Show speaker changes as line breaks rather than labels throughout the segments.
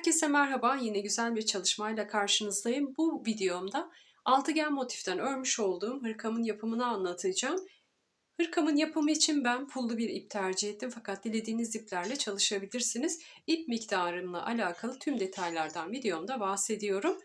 Herkese merhaba. Yine güzel bir çalışmayla karşınızdayım. Bu videomda altıgen motiften örmüş olduğum hırkamın yapımını anlatacağım. Hırkamın yapımı için ben pullu bir ip tercih ettim fakat dilediğiniz iplerle çalışabilirsiniz. İp miktarımla alakalı tüm detaylardan videomda bahsediyorum.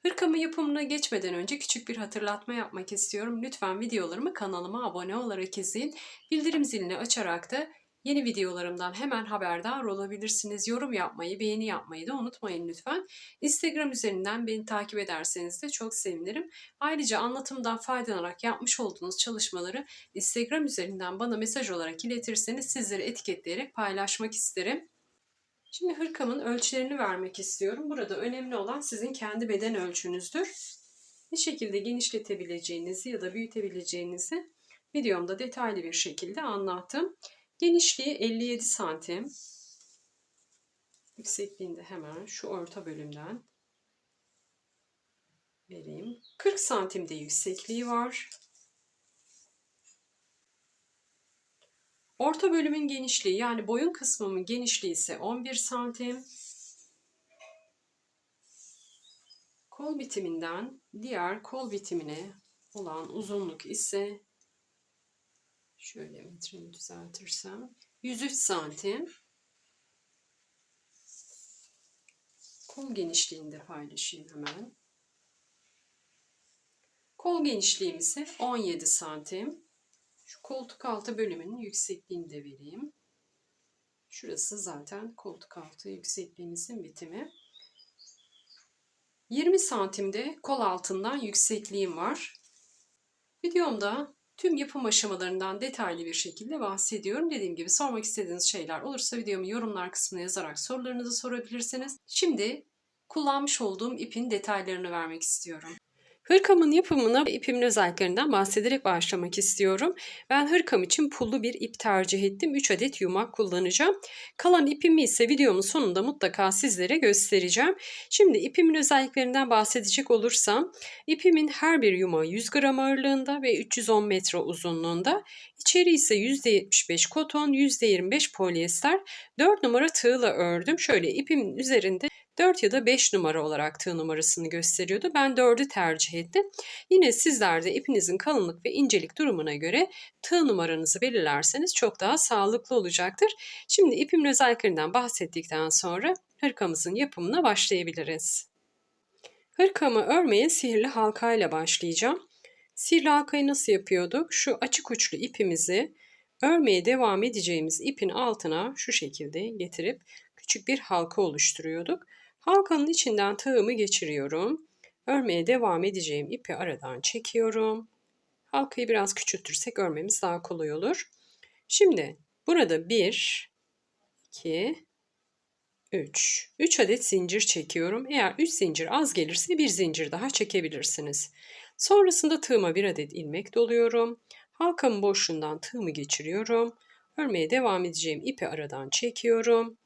Hırkamın yapımına geçmeden önce küçük bir hatırlatma yapmak istiyorum. Lütfen videolarımı kanalıma abone olarak izleyin. Bildirim zilini açarak da yeni videolarımdan hemen haberdar olabilirsiniz. Yorum yapmayı, beğeni yapmayı da unutmayın lütfen. Instagram üzerinden beni takip ederseniz de çok sevinirim. Ayrıca anlatımdan faydalanarak yapmış olduğunuz çalışmaları Instagram üzerinden bana mesaj olarak iletirseniz sizleri etiketleyerek paylaşmak isterim. Şimdi hırkamın ölçülerini vermek istiyorum. Burada önemli olan sizin kendi beden ölçünüzdür. Ne şekilde genişletebileceğinizi ya da büyütebileceğinizi videomda detaylı bir şekilde anlattım. Genişliği 57 santim. Yüksekliğinde hemen şu orta bölümden vereyim. 40 santimde yüksekliği var. Orta bölümün genişliği yani boyun kısmımın genişliği ise 11 santim. Kol bitiminden diğer kol bitimine olan uzunluk ise şöyle metremi düzeltirsem 103 santim. Kol genişliğini de paylaşayım hemen. Kol genişliğim ise 17 santim. Şu koltuk altı bölümünün yüksekliğini de vereyim. Şurası zaten koltuk altı yüksekliğimizin bitimi. 20 santimde kol altından yüksekliğim var. Videomda tüm yapım aşamalarından detaylı bir şekilde bahsediyorum. Dediğim gibi sormak istediğiniz şeyler olursa videomu yorumlar kısmına yazarak sorularınızı sorabilirsiniz. Şimdi kullanmış olduğum ipin detaylarını vermek istiyorum. Hırkamın yapımına ipimin özelliklerinden bahsederek başlamak istiyorum. Ben hırkam için pullu bir ip tercih ettim. 3 adet yumak kullanacağım. Kalan ipimi ise videomun sonunda mutlaka sizlere göstereceğim. Şimdi ipimin özelliklerinden bahsedecek olursam, ipimin her bir yumağı 100 gram ağırlığında ve 310 metre uzunluğunda. İçeri ise %75 koton, %25 polyester, 4 numara tığla ördüm. Şöyle ipimin üzerinde 4 ya da 5 numara olarak tığ numarasını gösteriyordu. Ben 4'ü tercih ettim. Yine sizler de ipinizin kalınlık ve incelik durumuna göre tığ numaranızı belirlerseniz çok daha sağlıklı olacaktır. Şimdi ipimin özelliklerinden bahsettikten sonra hırkamızın yapımına başlayabiliriz. Hırkamı örmeye sihirli halkayla başlayacağım. Sihirli halkayı nasıl yapıyorduk? Şu açık uçlu ipimizi örmeye devam edeceğimiz ipin altına şu şekilde getirip küçük bir halka oluşturuyorduk. Halkanın içinden tığımı geçiriyorum. Örmeye devam edeceğim ipi aradan çekiyorum. Halkayı biraz küçültürsek örmemiz daha kolay olur. Şimdi burada 1, 2, 3. 3 adet zincir çekiyorum. Eğer 3 zincir az gelirse bir zincir daha çekebilirsiniz. Sonrasında tığıma bir adet ilmek doluyorum. Halkamın boşluğundan tığımı geçiriyorum. Örmeye devam edeceğim ipi aradan çekiyorum.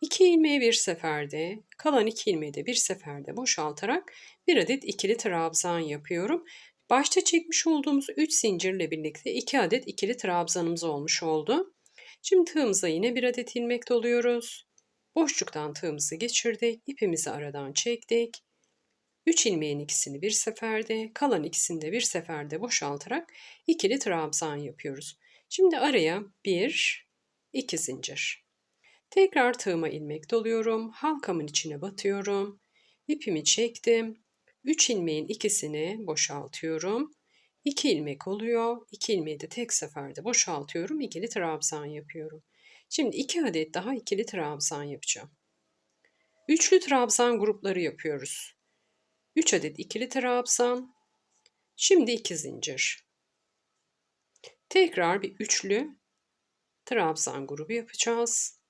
2 ilmeği bir seferde, kalan 2 ilmeği de bir seferde boşaltarak bir adet ikili trabzan yapıyorum. Başta çekmiş olduğumuz 3 zincirle birlikte 2 adet ikili trabzanımız olmuş oldu. Şimdi tığımıza yine bir adet ilmek doluyoruz. Boşluktan tığımızı geçirdik, ipimizi aradan çektik. 3 ilmeğin ikisini bir seferde, kalan ikisini de bir seferde boşaltarak ikili trabzan yapıyoruz. Şimdi araya 1, 2 zincir. Tekrar tığıma ilmek doluyorum, halkamın içine batıyorum. İpimi çektim. 3 ilmeğin ikisini boşaltıyorum. 2 ilmek oluyor. 2 ilmeği de tek seferde boşaltıyorum. İkili trabzan yapıyorum. Şimdi 2 adet daha ikili trabzan yapacağım. Üçlü trabzan grupları yapıyoruz. 3 adet ikili trabzan. Şimdi 2 zincir. Tekrar bir üçlü trabzan grubu yapacağız.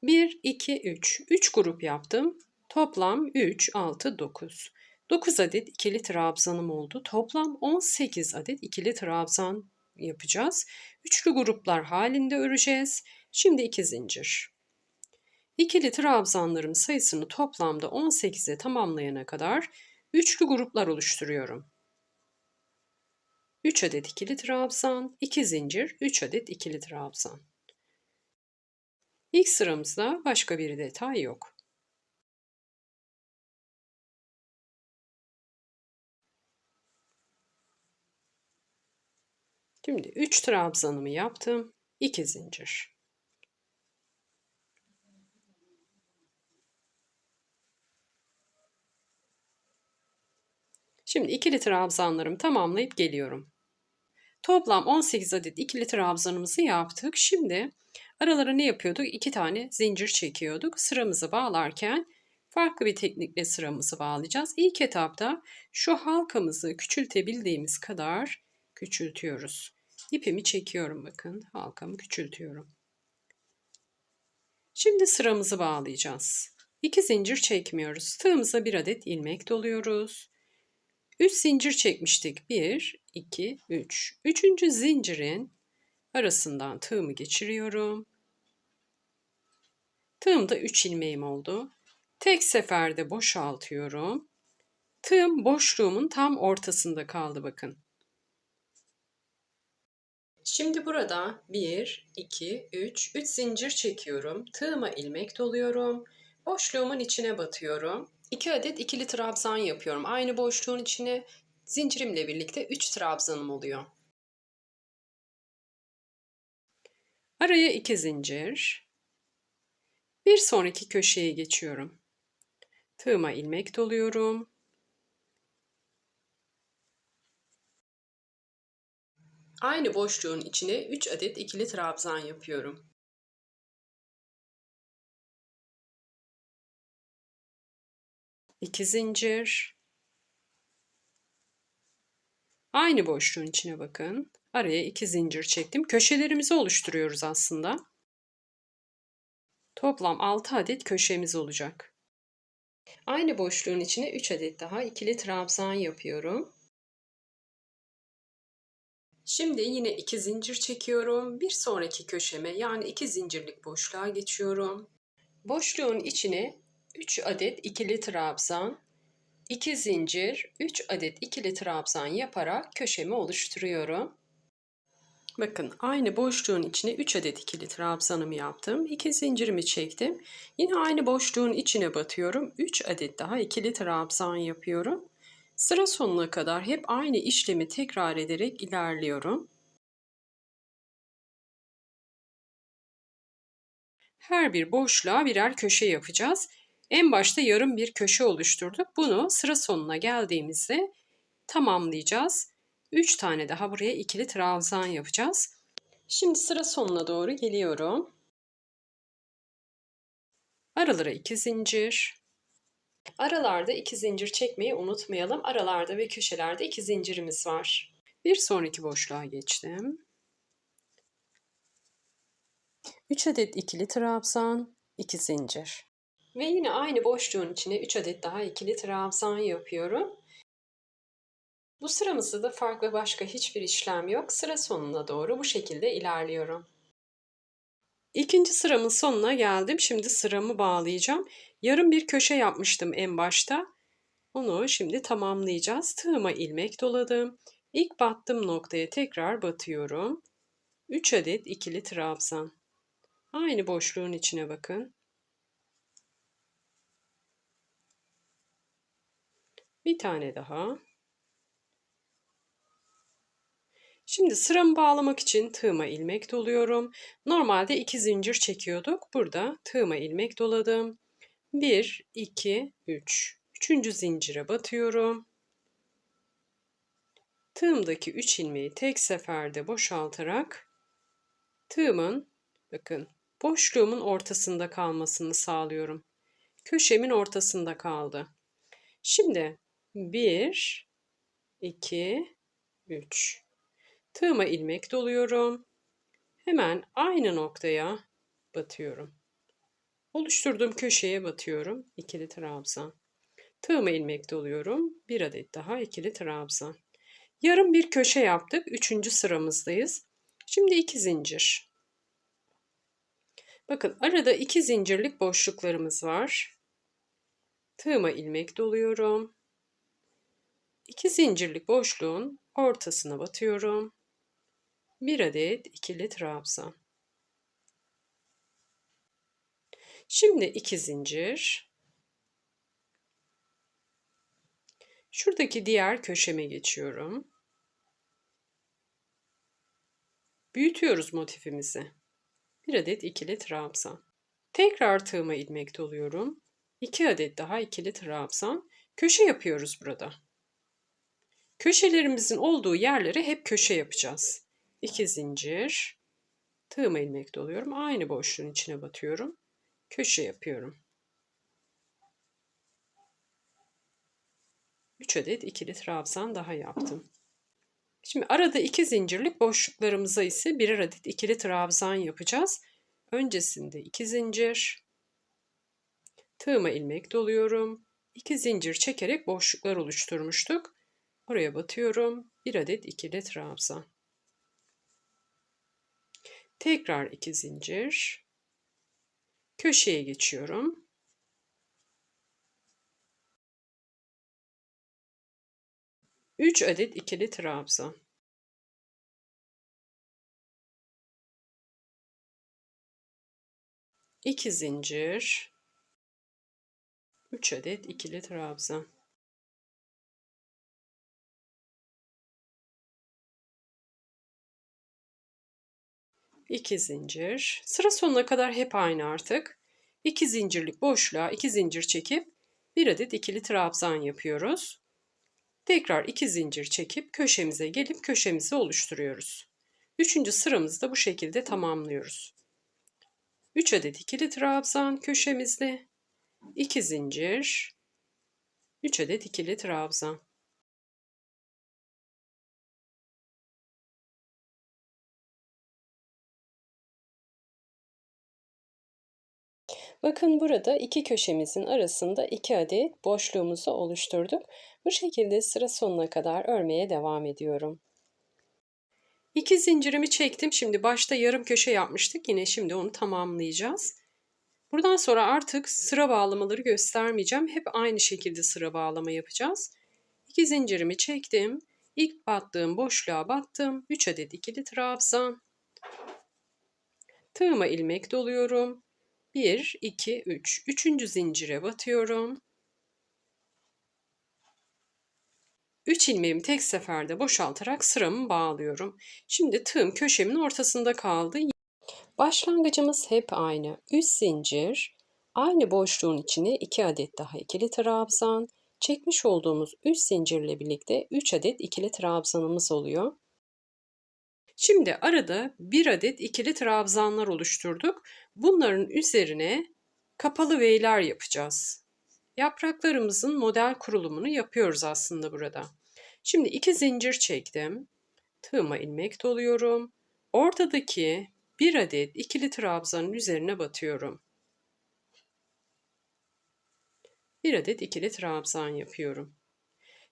Bir, iki, üç. 3 grup yaptım. Toplam 3, 6, 9. 9 adet ikili trabzanım oldu. Toplam 18 adet ikili trabzan yapacağız. Üçlü gruplar halinde öreceğiz. Şimdi 2 zincir. İkili trabzanların sayısını toplamda 18'e tamamlayana kadar Üçlü gruplar oluşturuyorum. 3 adet ikili trabzan, 2 zincir, 3 adet ikili trabzan. İlk sıramızda başka bir detay yok. Şimdi 3 trabzanımı yaptım. 2 zincir. Şimdi ikili trabzanlarımı tamamlayıp geliyorum. Toplam 18 adet ikili trabzanımızı yaptık. Şimdi aralara ne yapıyorduk? 2 tane zincir çekiyorduk. Sıramızı bağlarken farklı bir teknikle sıramızı bağlayacağız. İlk etapta şu halkamızı küçültebildiğimiz kadar küçültüyoruz. İpimi çekiyorum, bakın halkamı küçültüyorum. Şimdi sıramızı bağlayacağız. 2 zincir çekmiyoruz. Tığımıza 1 adet ilmek doluyoruz. 3 zincir çekmiştik. 1, 2, 3. Üçüncü zincirin arasından tığımı geçiriyorum. Tığımda 3 ilmeğim oldu. Tek seferde boşaltıyorum. Tığım boşluğumun tam ortasında kaldı, bakın. Şimdi burada 1, 2, 3 zincir çekiyorum. Tığıma ilmek doluyorum. Boşluğumun içine batıyorum. 2 adet ikili trabzan yapıyorum. Aynı boşluğun içine zincirimle birlikte 3 trabzanım oluyor. Araya 2 zincir. Bir sonraki köşeye geçiyorum. Tığıma ilmek doluyorum. Aynı boşluğun içine 3 adet ikili trabzan yapıyorum. İki zincir. Aynı boşluğun içine bakın. Araya 2 zincir çektim. Köşelerimizi oluşturuyoruz aslında. Toplam 6 adet köşemiz olacak. Aynı boşluğun içine 3 adet daha ikili trabzan yapıyorum. Şimdi yine 2 zincir çekiyorum. Bir sonraki köşeme, yani 2 zincirlik boşluğa geçiyorum. Boşluğun içine 3 adet ikili trabzan, 2 zincir, 3 adet ikili trabzan yaparak köşemi oluşturuyorum. Bakın, aynı boşluğun içine 3 adet ikili trabzanımı yaptım. 2 zincirimi çektim. Yine aynı boşluğun içine batıyorum. 3 adet daha ikili trabzan yapıyorum. Sıra sonuna kadar hep aynı işlemi tekrar ederek ilerliyorum. Her bir boşluğa birer köşe yapacağız. En başta yarım bir köşe oluşturduk. Bunu sıra sonuna geldiğimizde tamamlayacağız. 3 tane daha buraya ikili trabzan yapacağız. Şimdi sıra sonuna doğru geliyorum. Aralara 2 zincir. Aralarda 2 zincir çekmeyi unutmayalım. Aralarda ve köşelerde 2 zincirimiz var. Bir sonraki boşluğa geçtim. 3 adet ikili trabzan, 2 zincir. Ve yine aynı boşluğun içine 3 adet daha ikili trabzan yapıyorum. Bu sıramızda da farklı başka hiçbir işlem yok. Sıra sonuna doğru bu şekilde ilerliyorum. İkinci sıramın sonuna geldim. Şimdi sıramı bağlayacağım. Yarım bir köşe yapmıştım en başta. Onu şimdi tamamlayacağız. Tığıma ilmek doladım. İlk battığım noktaya tekrar batıyorum. 3 adet ikili trabzan. Aynı boşluğun içine bakın. Bir tane daha. Şimdi sıramı bağlamak için tığıma ilmek doluyorum. Normalde 2 zincir çekiyorduk. Burada tığıma ilmek doladım. 1, 2, 3. Üçüncü zincire batıyorum. Tığımdaki 3 ilmeği tek seferde boşaltarak tığımın, bakın, boşluğumun ortasında kalmasını sağlıyorum. Köşemin ortasında kaldı. Şimdi 1, 2, 3. Tığıma ilmek doluyorum. Hemen aynı noktaya batıyorum. Oluşturduğum köşeye batıyorum. İkili trabzan. Tığıma ilmek doluyorum. Bir adet daha ikili trabzan. Yarım bir köşe yaptık. Üçüncü sıramızdayız. Şimdi 2 zincir. Bakın, arada 2 zincirlik boşluklarımız var. Tığıma ilmek doluyorum. 2 zincirlik boşluğun ortasına batıyorum. 1 adet ikili trabzan. Şimdi 2 zincir. Şuradaki diğer köşeme geçiyorum. Büyütüyoruz motifimizi. 1 adet ikili trabzan. Tekrar tığıma ilmek doluyorum. 2 adet daha ikili trabzan. Köşe yapıyoruz burada. Köşelerimizin olduğu yerlere hep köşe yapacağız. 2 zincir. Tığıma ilmek doluyorum. Aynı boşluğun içine batıyorum. Köşe yapıyorum. 3 adet ikili trabzan daha yaptım. Şimdi arada 2 zincirlik boşluklarımıza ise birer adet ikili trabzan yapacağız. Öncesinde 2 zincir. Tığıma ilmek doluyorum. 2 zincir çekerek boşluklar oluşturmuştuk. Oraya batıyorum. 1 adet ikili trabzan. Tekrar 2 zincir. Köşeye geçiyorum. 3 adet ikili trabzan. İki zincir. 3 adet ikili trabzan. İki zincir. Sıra sonuna kadar hep aynı artık. 2 zincirlik boşluğa 2 zincir çekip 1 adet ikili trabzan yapıyoruz. Tekrar 2 zincir çekip köşemize gelip köşemizi oluşturuyoruz. 3. sıramızı da bu şekilde tamamlıyoruz. 3 adet ikili trabzan köşemizde, 2 zincir, 3 adet ikili trabzan. Bakın burada iki köşemizin arasında 2 adet boşluğumuzu oluşturduk. Bu şekilde sıra sonuna kadar örmeye devam ediyorum. 2 zincirimi çektim. Şimdi başta yarım köşe yapmıştık. Yine şimdi onu tamamlayacağız. Buradan sonra artık sıra bağlamaları göstermeyeceğim. Hep aynı şekilde sıra bağlama yapacağız. 2 zincirimi çektim. İlk battığım boşluğa battım. 3 adet ikili trabzan. Tığıma ilmek doluyorum. 1, 2, 3. Üçüncü zincire batıyorum. 3 ilmeğimi tek seferde boşaltarak sıramı bağlıyorum. Şimdi tığım köşemin ortasında kaldı. Başlangıcımız hep aynı. 3 zincir, aynı boşluğun içine 2 adet daha ikili trabzan, çekmiş olduğumuz 3 zincirle birlikte 3 adet ikili trabzanımız oluyor. Şimdi arada 1 adet ikili trabzanlar oluşturduk. Bunların üzerine kapalı V'ler yapacağız. Yapraklarımızın model kurulumunu yapıyoruz aslında burada. Şimdi 2 zincir çektim. Tığıma ilmek doluyorum. Ortadaki 1 adet ikili trabzanın üzerine batıyorum. 1 adet ikili trabzan yapıyorum.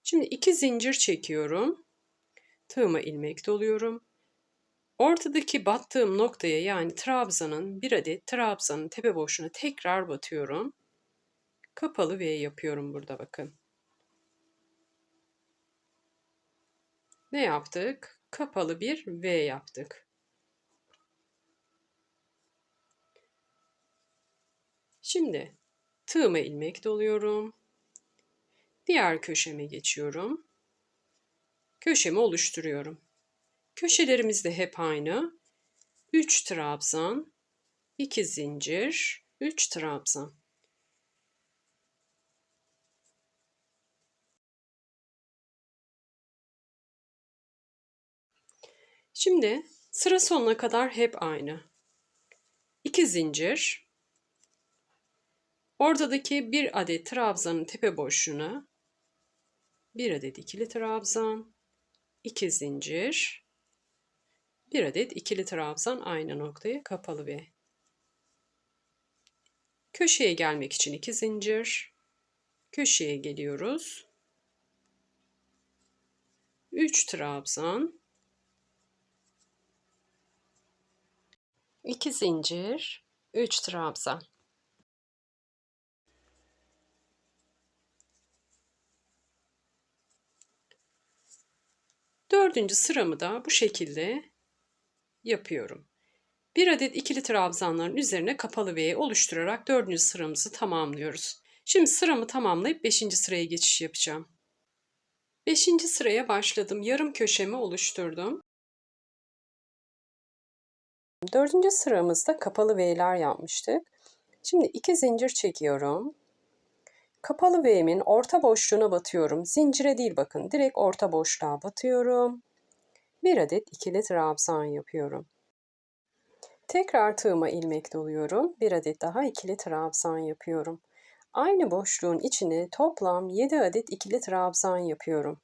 Şimdi 2 zincir çekiyorum. Tığıma ilmek doluyorum. Ortadaki battığım noktaya yani trabzanın 1 adet trabzanın tepe boşluğuna tekrar batıyorum. Kapalı V yapıyorum burada bakın. Ne yaptık? Kapalı bir V yaptık. Şimdi tığıma ilmek doluyorum. Diğer köşeme geçiyorum. Köşemi oluşturuyorum. Köşelerimiz de hep aynı. 3 trabzan, 2 zincir, 3 trabzan. Şimdi sıra sonuna kadar hep aynı. 2 zincir, ortadaki 1 adet trabzanın tepe boşluğuna 1 adet ikili trabzan, 2 zincir, 1 adet ikili trabzan aynı noktaya kapalı V. Köşeye gelmek için 2 zincir, köşeye geliyoruz. 3 trabzan, 2 zincir, 3 trabzan. Dördüncü sıramı da bu şekilde yapıyorum. 1 adet ikili trabzanların üzerine kapalı V oluşturarak 4. sıramızı tamamlıyoruz. Şimdi sıramı tamamlayıp 5. sıraya geçiş yapacağım. 5. sıraya başladım. Yarım köşemi oluşturdum. 4. sıramızda kapalı V'ler yapmıştık. Şimdi 2 zincir çekiyorum. Kapalı V'min orta boşluğuna batıyorum. Zincire değil bakın, direkt orta boşluğa batıyorum. 1 adet ikili trabzan yapıyorum. Tekrar tığıma ilmek doluyorum. 1 adet daha ikili trabzan yapıyorum. Aynı boşluğun içine toplam 7 adet ikili trabzan yapıyorum.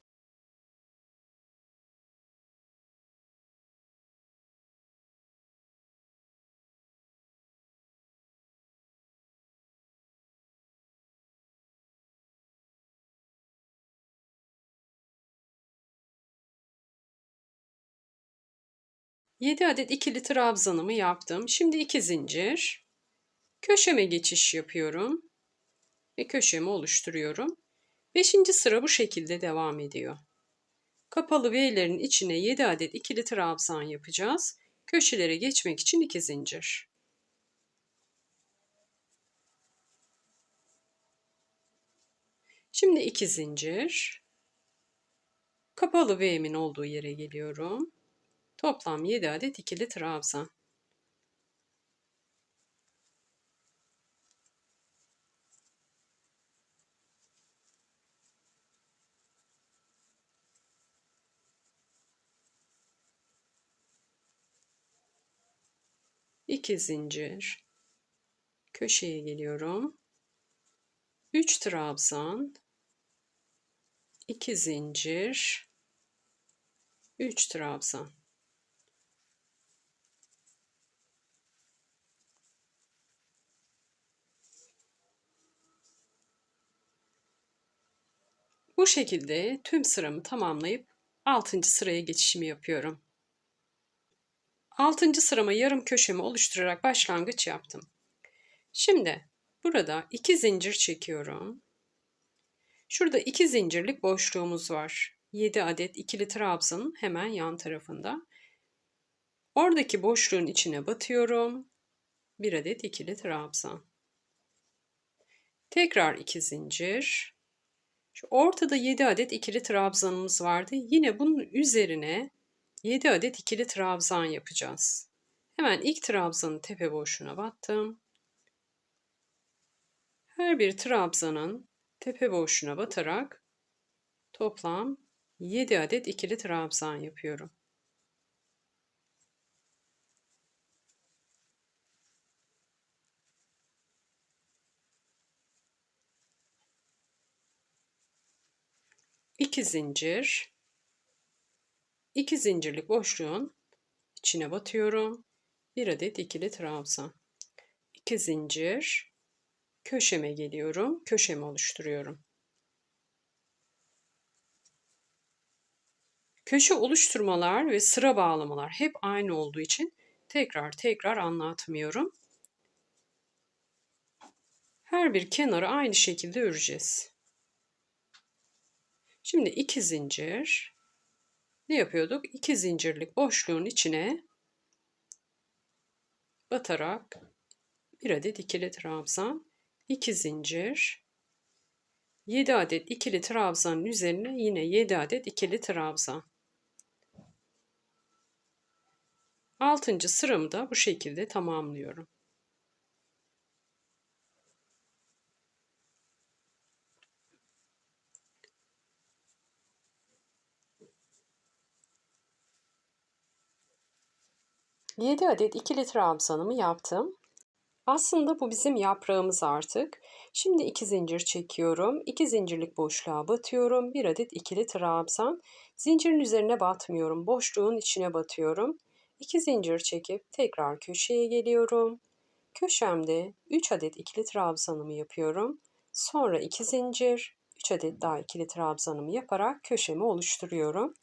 Yedi adet ikili trabzanımı yaptım. Şimdi 2 zincir. Köşeme geçiş yapıyorum ve köşemi oluşturuyorum. 5. sıra bu şekilde devam ediyor. Kapalı V'lerin içine 7 adet ikili trabzan yapacağız. Köşelere geçmek için 2 zincir. Şimdi 2 zincir. Kapalı V'min olduğu yere geliyorum. Toplam 7 adet ikili trabzan. İki zincir. Köşeye geliyorum. 3 trabzan. 2 zincir. 3 trabzan. Bu şekilde tüm sıramı tamamlayıp 6. sıraya geçişimi yapıyorum. 6. sırama yarım köşemi oluşturarak başlangıç yaptım. Şimdi burada 2 zincir çekiyorum. Şurada 2 zincirlik boşluğumuz var. 7 adet ikili trabzanın hemen yan tarafında. Oradaki boşluğun içine batıyorum. 1 adet ikili trabzan. Tekrar 2 zincir. Şu ortada 7 adet ikili trabzanımız vardı. Yine bunun üzerine 7 adet ikili trabzan yapacağız. Hemen ilk trabzanın tepe boşluğuna battım. Her bir trabzanın tepe boşluğuna batarak toplam 7 adet ikili trabzan yapıyorum. İki zincir, 2 zincirlik boşluğun içine batıyorum. 1 adet ikili trabzan. 2 zincir, köşeme geliyorum, köşemi oluşturuyorum. Köşe oluşturmalar ve sıra bağlamalar hep aynı olduğu için tekrar anlatmıyorum. Her bir kenarı aynı şekilde öreceğiz. Şimdi 2 zincir. Ne yapıyorduk? 2 zincirlik boşluğun içine batarak 1 adet ikili trabzan, 2 zincir, 7 adet ikili trabzanın üzerine yine 7 adet ikili trabzan. 6. sıramı da bu şekilde tamamlıyorum. Yedi adet ikili trabzanımı yaptım. Aslında bu bizim yaprağımız artık. Şimdi 2 zincir çekiyorum. 2 zincirlik boşluğa batıyorum. 1 adet ikili trabzan. Zincirin üzerine batmıyorum. Boşluğun içine batıyorum. 2 zincir çekip tekrar köşeye geliyorum. Köşemde 3 adet ikili trabzanımı yapıyorum. Sonra 2 zincir, 3 adet daha ikili trabzanımı yaparak köşemi oluşturuyorum.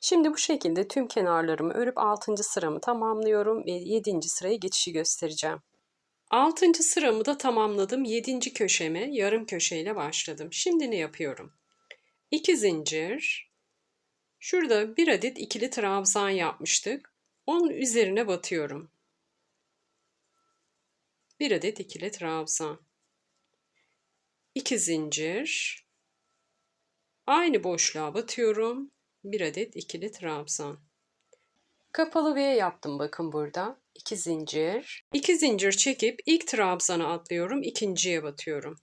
Şimdi bu şekilde tüm kenarlarımı örüp 6. sıramı tamamlıyorum ve 7. sıraya geçişi göstereceğim. 6. sıramı da tamamladım. 7. köşeme yarım köşeyle başladım. Şimdi ne yapıyorum? 2 zincir. Şurada bir adet ikili trabzan yapmıştık. Onun üzerine batıyorum. Bir adet ikili trabzan. 2 zincir. Aynı boşluğa batıyorum. Bir adet ikili trabzan. Kapalı V yaptım bakın burada. 2 zincir. 2 zincir çekip ilk trabzana atlıyorum. İkinciye batıyorum.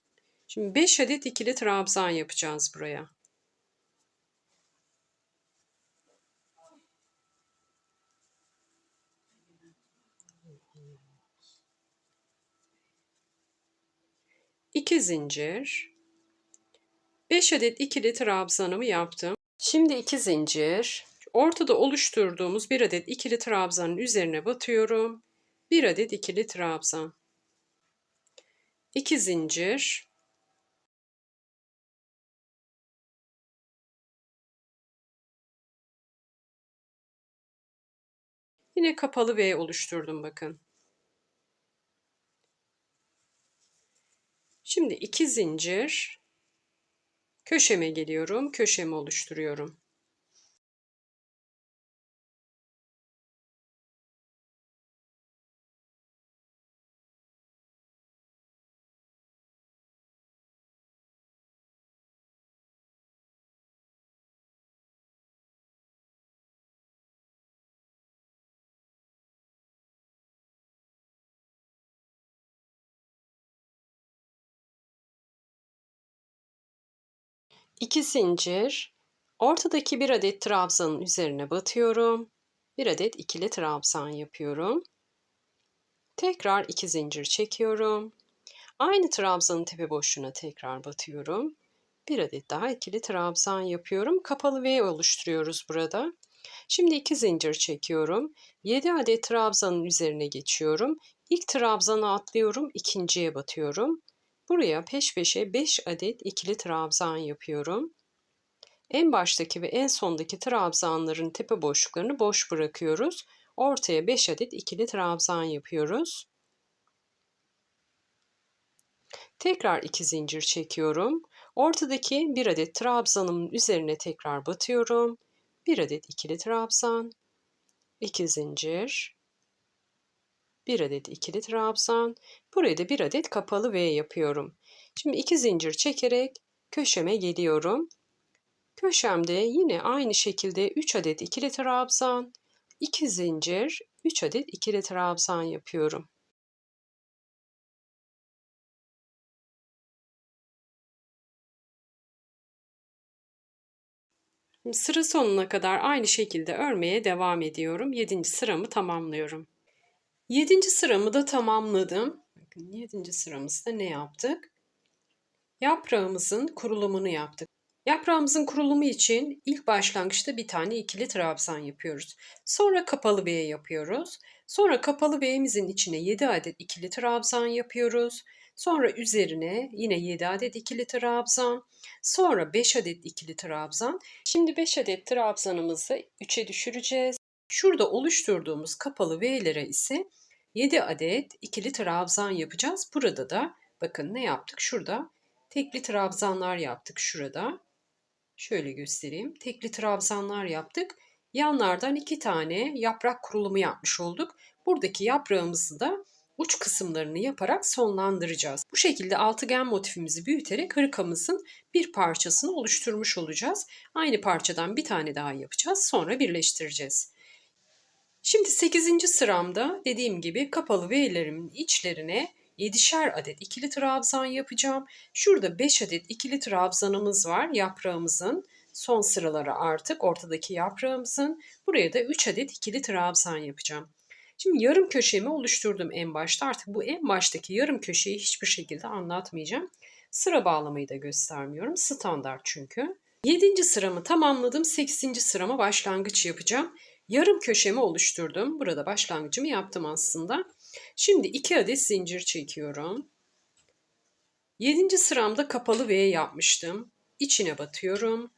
Şimdi 5 adet ikili trabzan yapacağız buraya. İki zincir. 5 adet ikili trabzanımı yaptım. Şimdi 2 zincir. Ortada oluşturduğumuz bir adet ikili trabzanın üzerine batıyorum. Bir adet ikili trabzan. 2 zincir. Yine kapalı V oluşturdum bakın. Şimdi 2 zincir. Köşeme geliyorum. Köşemi oluşturuyorum. İki zincir. Ortadaki bir adet trabzanın üzerine batıyorum. Bir adet ikili trabzan yapıyorum. Tekrar 2 zincir çekiyorum. Aynı trabzanın tepe boşluğuna tekrar batıyorum. Bir adet daha ikili trabzan yapıyorum. Kapalı V oluşturuyoruz burada. Şimdi 2 zincir çekiyorum. 7 adet trabzanın üzerine geçiyorum. İlk trabzana atlıyorum, ikinciye batıyorum. Buraya peş peşe 5 adet ikili trabzan yapıyorum. En baştaki ve en sondaki trabzanların tepe boşluklarını boş bırakıyoruz. Ortaya 5 adet ikili trabzan yapıyoruz. Tekrar 2 zincir çekiyorum. Ortadaki bir adet trabzanımın üzerine tekrar batıyorum. Bir adet ikili trabzan, 2 zincir, bir adet ikili trabzan. Buraya da bir adet kapalı V yapıyorum. Şimdi 2 zincir çekerek köşeme geliyorum. Köşemde yine aynı şekilde 3 adet ikili trabzan, 2 zincir, 3 adet ikili trabzan yapıyorum. Sıra sonuna kadar aynı şekilde örmeye devam ediyorum. 7. sıramı tamamlıyorum. 7. sıramı da tamamladım. Bakın 7. sıramızda ne yaptık? Yaprağımızın kurulumunu yaptık. Yaprağımızın kurulumu için ilk başlangıçta bir tane ikili trabzan yapıyoruz. Sonra kapalı V yapıyoruz. Sonra kapalı V'mizin içine 7 adet ikili trabzan yapıyoruz. Sonra üzerine yine 7 adet ikili trabzan. Sonra 5 adet ikili trabzan. Şimdi 5 adet trabzanımızı 3'e düşüreceğiz. Şurada oluşturduğumuz kapalı V'lere ise 7 adet ikili trabzan yapacağız. Burada da bakın ne yaptık? Şurada tekli trabzanlar yaptık şurada. Şöyle göstereyim. Tekli trabzanlar yaptık. Yanlardan 2 tane yaprak kurulumu yapmış olduk. Buradaki yaprağımızı da uç kısımlarını yaparak sonlandıracağız. Bu şekilde altıgen motifimizi büyüterek hırkamızın bir parçasını oluşturmuş olacağız. Aynı parçadan bir tane daha yapacağız. Sonra birleştireceğiz. Şimdi 8. sıramda dediğim gibi kapalı V'lerimin içlerine 7'şer adet ikili trabzan yapacağım. Şurada 5 adet ikili trabzanımız var yaprağımızın son sıraları artık ortadaki yaprağımızın. Buraya da 3 adet ikili trabzan yapacağım. Şimdi yarım köşemi oluşturdum en başta. Artık bu en baştaki yarım köşeyi hiçbir şekilde anlatmayacağım. Sıra bağlamayı da göstermiyorum. Standart çünkü. 7. sıramı tamamladım. 8. sırama başlangıç yapacağım. Yarım köşemi oluşturdum. Burada başlangıcımı yaptım aslında. Şimdi 2 adet zincir çekiyorum. 7. sıramda kapalı V yapmıştım. İçine batıyorum.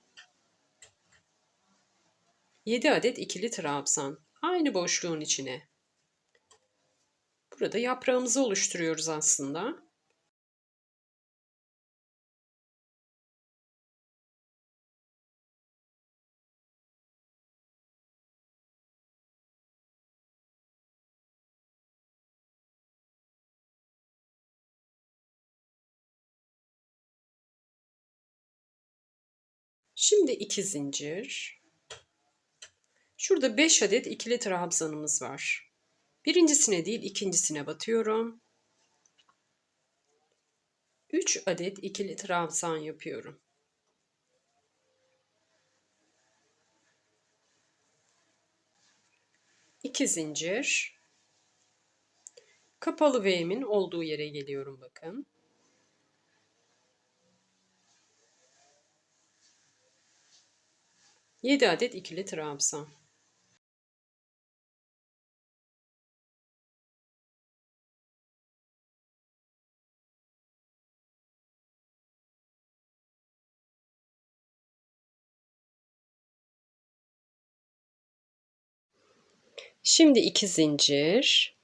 7 adet ikili trabzan. Aynı boşluğun içine. Burada yaprağımızı oluşturuyoruz aslında. Şimdi 2 zincir. Şurada 5 adet ikili trabzanımız var. Birincisine değil ikincisine batıyorum. 3 adet ikili trabzan yapıyorum. İki zincir. Kapalı V'min olduğu yere geliyorum bakın. Yedi adet ikili trabzan. Şimdi 2 zincir.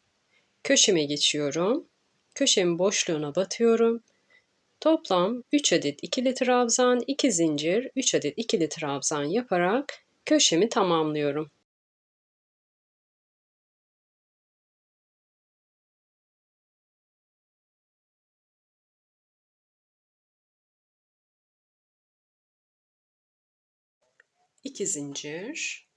Köşeme geçiyorum. Köşemin boşluğuna batıyorum. Toplam 3 adet ikili trabzan, 2 zincir, 3 adet ikili trabzan yaparak köşemi tamamlıyorum. İki zincir.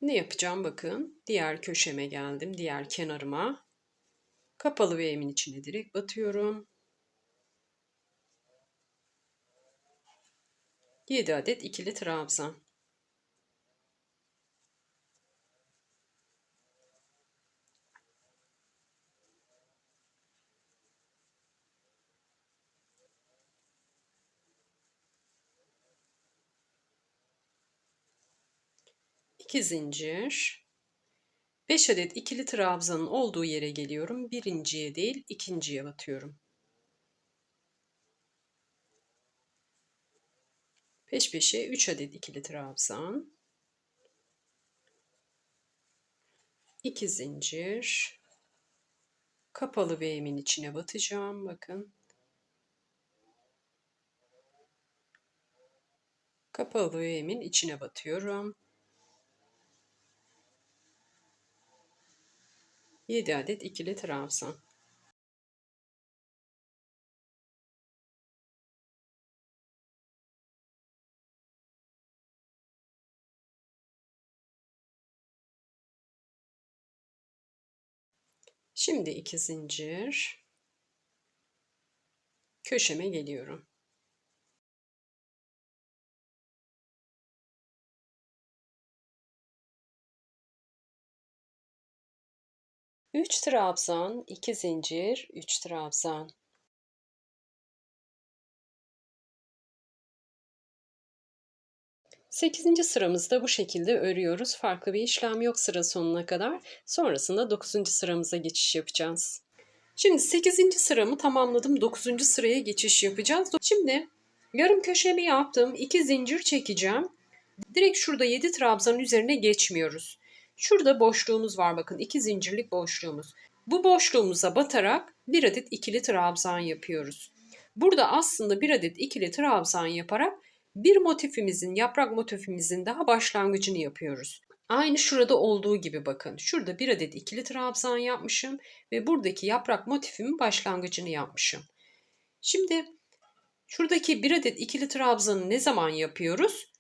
Ne yapacağım bakın. Diğer köşeme geldim. Diğer kenarıma. Kapalı V'min içine direkt batıyorum. 7 adet ikili trabzan. İki zincir. 5 adet ikili trabzanın olduğu yere geliyorum. Birinciye değil ikinciye batıyorum. Peş peşe 3 adet ikili trabzan. 2 zincir. Kapalı V'min içine batacağım. Bakın. Kapalı V'min içine batıyorum. 7 adet ikili trabzan. Şimdi 2 zincir. Köşeme geliyorum. 3 trabzan, 2 zincir, 3 trabzan. 8. sıramızda bu şekilde örüyoruz. Farklı bir işlem yok sıra sonuna kadar. Sonrasında 9. sıramıza geçiş yapacağız. Şimdi 8. sıramı tamamladım. 9. sıraya geçiş yapacağız. Şimdi yarım köşemi yaptım. 2 zincir çekeceğim. Direkt şurada 7 trabzanın üzerine geçmiyoruz. Şurada boşluğumuz var bakın. 2 zincirlik boşluğumuz. Bu boşluğumuza batarak bir adet ikili trabzan yapıyoruz. Burada aslında bir adet ikili trabzan yaparak bir motifimizin, yaprak motifimizin daha başlangıcını yapıyoruz. Aynı şurada olduğu gibi bakın. Şurada bir adet ikili trabzan yapmışım ve buradaki yaprak motifimin başlangıcını yapmışım. Şimdi şuradaki bir adet ikili trabzanı ne zaman yapıyoruz?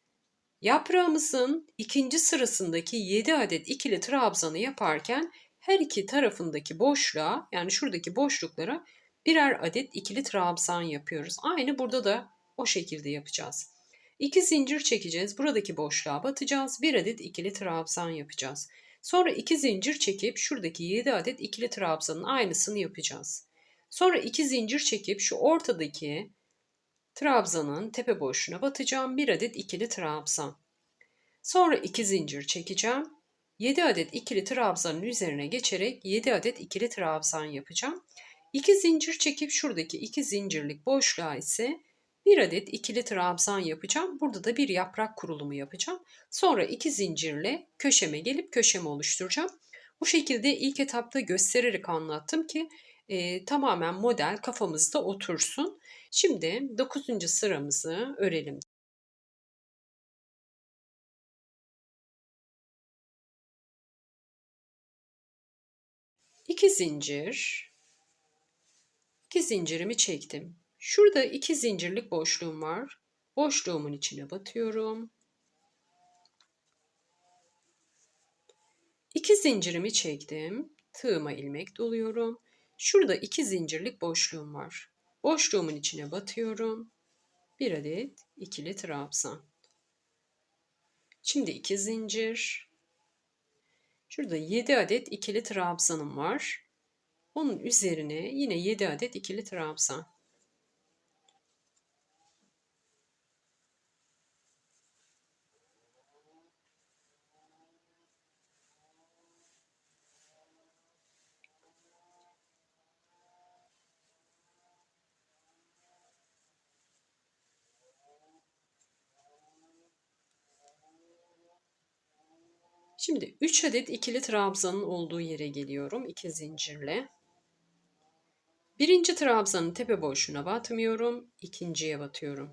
Yaprağımızın ikinci sırasındaki 7 adet ikili trabzanı yaparken her iki tarafındaki boşluğa, yani şuradaki boşluklara birer adet ikili trabzan yapıyoruz. Aynı burada da o şekilde yapacağız. 2 zincir çekeceğiz. Buradaki boşluğa batacağız. Bir adet ikili trabzan yapacağız. Sonra 2 zincir çekip şuradaki 7 adet ikili trabzanın aynısını yapacağız. Sonra 2 zincir çekip şu ortadaki trabzanın tepe boşluğuna batacağım. Bir adet ikili trabzan. Sonra 2 zincir çekeceğim. 7 adet ikili trabzanın üzerine geçerek 7 adet ikili trabzan yapacağım. 2 zincir çekip şuradaki 2 zincirlik boşluğa ise Bir adet ikili trabzan yapacağım. Burada da bir yaprak kurulumu yapacağım. Sonra 2 zincirle köşeme gelip köşemi oluşturacağım. Bu şekilde ilk etapta göstererek anlattım ki tamamen model kafamızda otursun. Şimdi 9. sıramızı örelim. 2 zincir, 2 zincirimi çektim. Şurada 2 zincirlik boşluğum var. Boşluğumun içine batıyorum. 2 zincirimi çektim. Tığıma ilmek doluyorum. Şurada 2 zincirlik boşluğum var. Boşluğumun içine batıyorum. Bir adet ikili trabzan. Şimdi 2 zincir. Şurada 7 adet ikili trabzanım var. Onun üzerine yine 7 adet ikili trabzan. Şimdi 3 adet ikili trabzanın olduğu yere geliyorum 2 zincirle. Birinci trabzanın tepe boşluğuna batmıyorum, ikinciye batıyorum.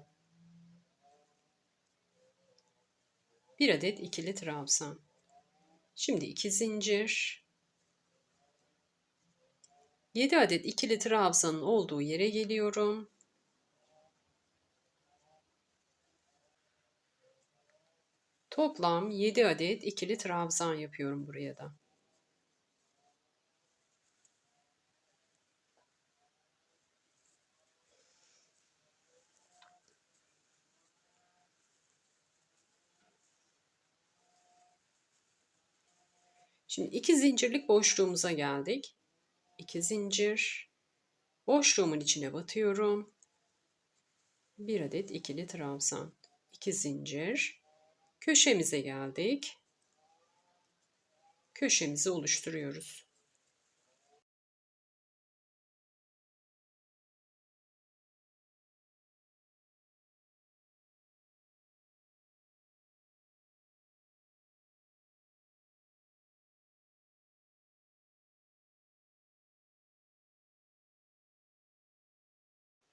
Bir adet ikili trabzan. Şimdi 2 zincir. 7 adet ikili trabzanın olduğu yere geliyorum. Toplam 7 adet ikili trabzan yapıyorum buraya da. Şimdi 2 zincirlik boşluğumuza geldik. 2 zincir. Boşluğumun içine batıyorum. Bir adet ikili trabzan. 2 zincir. Köşemize geldik. Köşemizi oluşturuyoruz.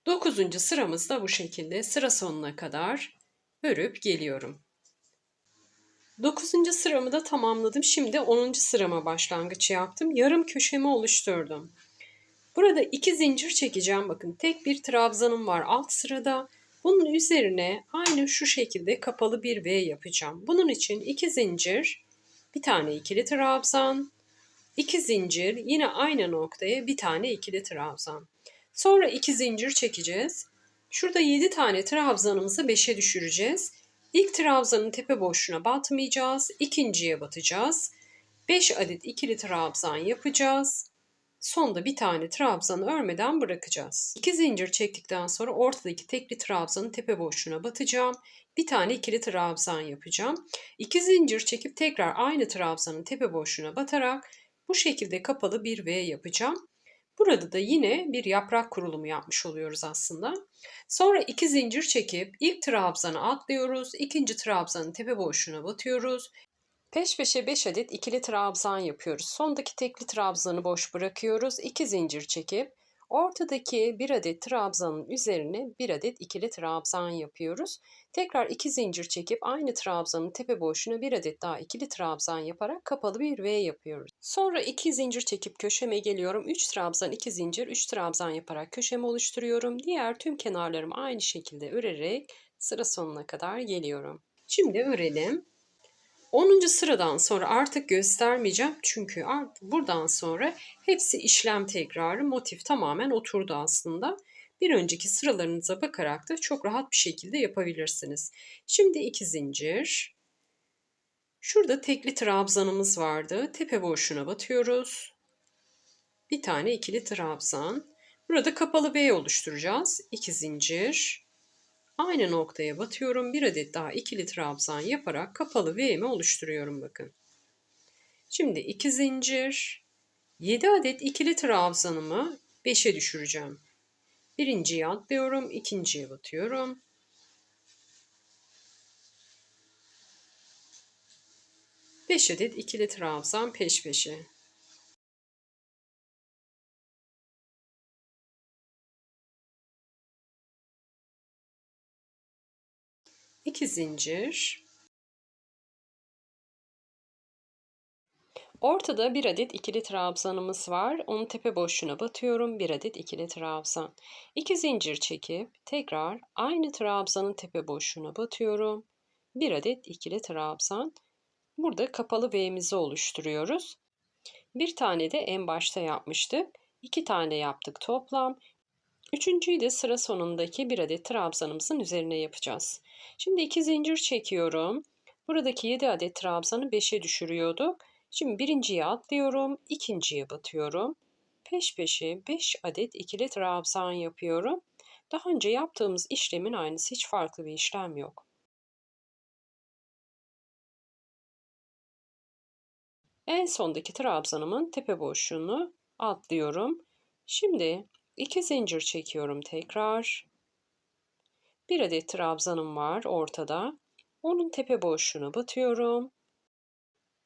Dokuzuncu sıramızda bu şekilde sıra sonuna kadar örüp geliyorum. 9. sıramı da tamamladım. Şimdi 10. sırama başlangıç yaptım. Yarım köşemi oluşturdum. Burada 2 zincir çekeceğim. Bakın tek bir trabzanım var alt sırada. Bunun üzerine aynı şu şekilde kapalı bir V yapacağım. Bunun için 2 zincir, bir tane ikili trabzan, 2 zincir, yine aynı noktaya bir tane ikili trabzan. Sonra 2 zincir çekeceğiz. Şurada 7 tane trabzanımızı 5'e düşüreceğiz. İlk trabzanın tepe boşluğuna batmayacağız. İkinciye batacağız. 5 adet ikili trabzan yapacağız. Sonda bir tane trabzanı örmeden bırakacağız. 2 zincir çektikten sonra ortadaki tekli trabzanın tepe boşluğuna batacağım. Bir tane ikili trabzan yapacağım. 2 zincir çekip tekrar aynı trabzanın tepe boşluğuna batarak bu şekilde kapalı bir V yapacağım. Burada da yine bir yaprak kurulumu yapmış oluyoruz aslında. Sonra 2 zincir çekip ilk trabzanı atlıyoruz. İkinci trabzanın tepe boşluğuna batıyoruz. Peş peşe 5 adet ikili trabzan yapıyoruz. Sondaki tekli trabzanı boş bırakıyoruz. 2 zincir çekip ortadaki 1 adet trabzanın üzerine 1 adet ikili trabzan yapıyoruz. Tekrar 2 zincir çekip aynı trabzanın tepe boşluğuna 1 adet daha ikili trabzan yaparak kapalı bir V yapıyoruz. Sonra 2 zincir çekip köşeme geliyorum. 3 trabzan, 2 zincir, 3 trabzan yaparak köşemi oluşturuyorum. Diğer tüm kenarlarımı aynı şekilde örerek sıra sonuna kadar geliyorum. Şimdi örelim. 10. sıradan sonra artık göstermeyeceğim çünkü buradan sonra hepsi işlem tekrarı, motif tamamen oturdu aslında. Bir önceki sıralarınıza bakarak da çok rahat bir şekilde yapabilirsiniz. Şimdi 2 zincir. Şurada tekli trabzanımız vardı. Tepe boşluğuna batıyoruz. Bir tane ikili trabzan. Burada kapalı V oluşturacağız. 2 zincir. Aynı noktaya batıyorum. Bir adet daha ikili trabzan yaparak kapalı V'mi oluşturuyorum bakın. Şimdi 2 zincir, 7 adet ikili trabzanımı 5'e düşüreceğim. Birinciyi atlıyorum, ikinciye batıyorum. Beş adet ikili trabzan peş peşe. İki zincir. Ortada bir adet ikili trabzanımız var. Onun tepe boşluğuna batıyorum. Bir adet ikili trabzan. İki zincir çekip tekrar aynı trabzanın tepe boşluğuna batıyorum. Bir adet ikili trabzan. Burada kapalı V'mizi oluşturuyoruz. Bir tane de en başta yapmıştık. İki tane yaptık toplam. Üçüncüyü de sıra sonundaki bir adet trabzanımızın üzerine yapacağız. Şimdi iki zincir çekiyorum. Buradaki 7 adet trabzanı 5'e düşürüyorduk. Şimdi birinciye atlıyorum, ikinciye batıyorum. Peş peşe 5 adet ikili trabzan yapıyorum. Daha önce yaptığımız işlemin aynısı, hiç farklı bir işlem yok. En sondaki trabzanımın tepe boşluğunu atlıyorum. Şimdi 2 zincir çekiyorum tekrar. Bir adet trabzanım var ortada. Onun tepe boşluğuna batıyorum.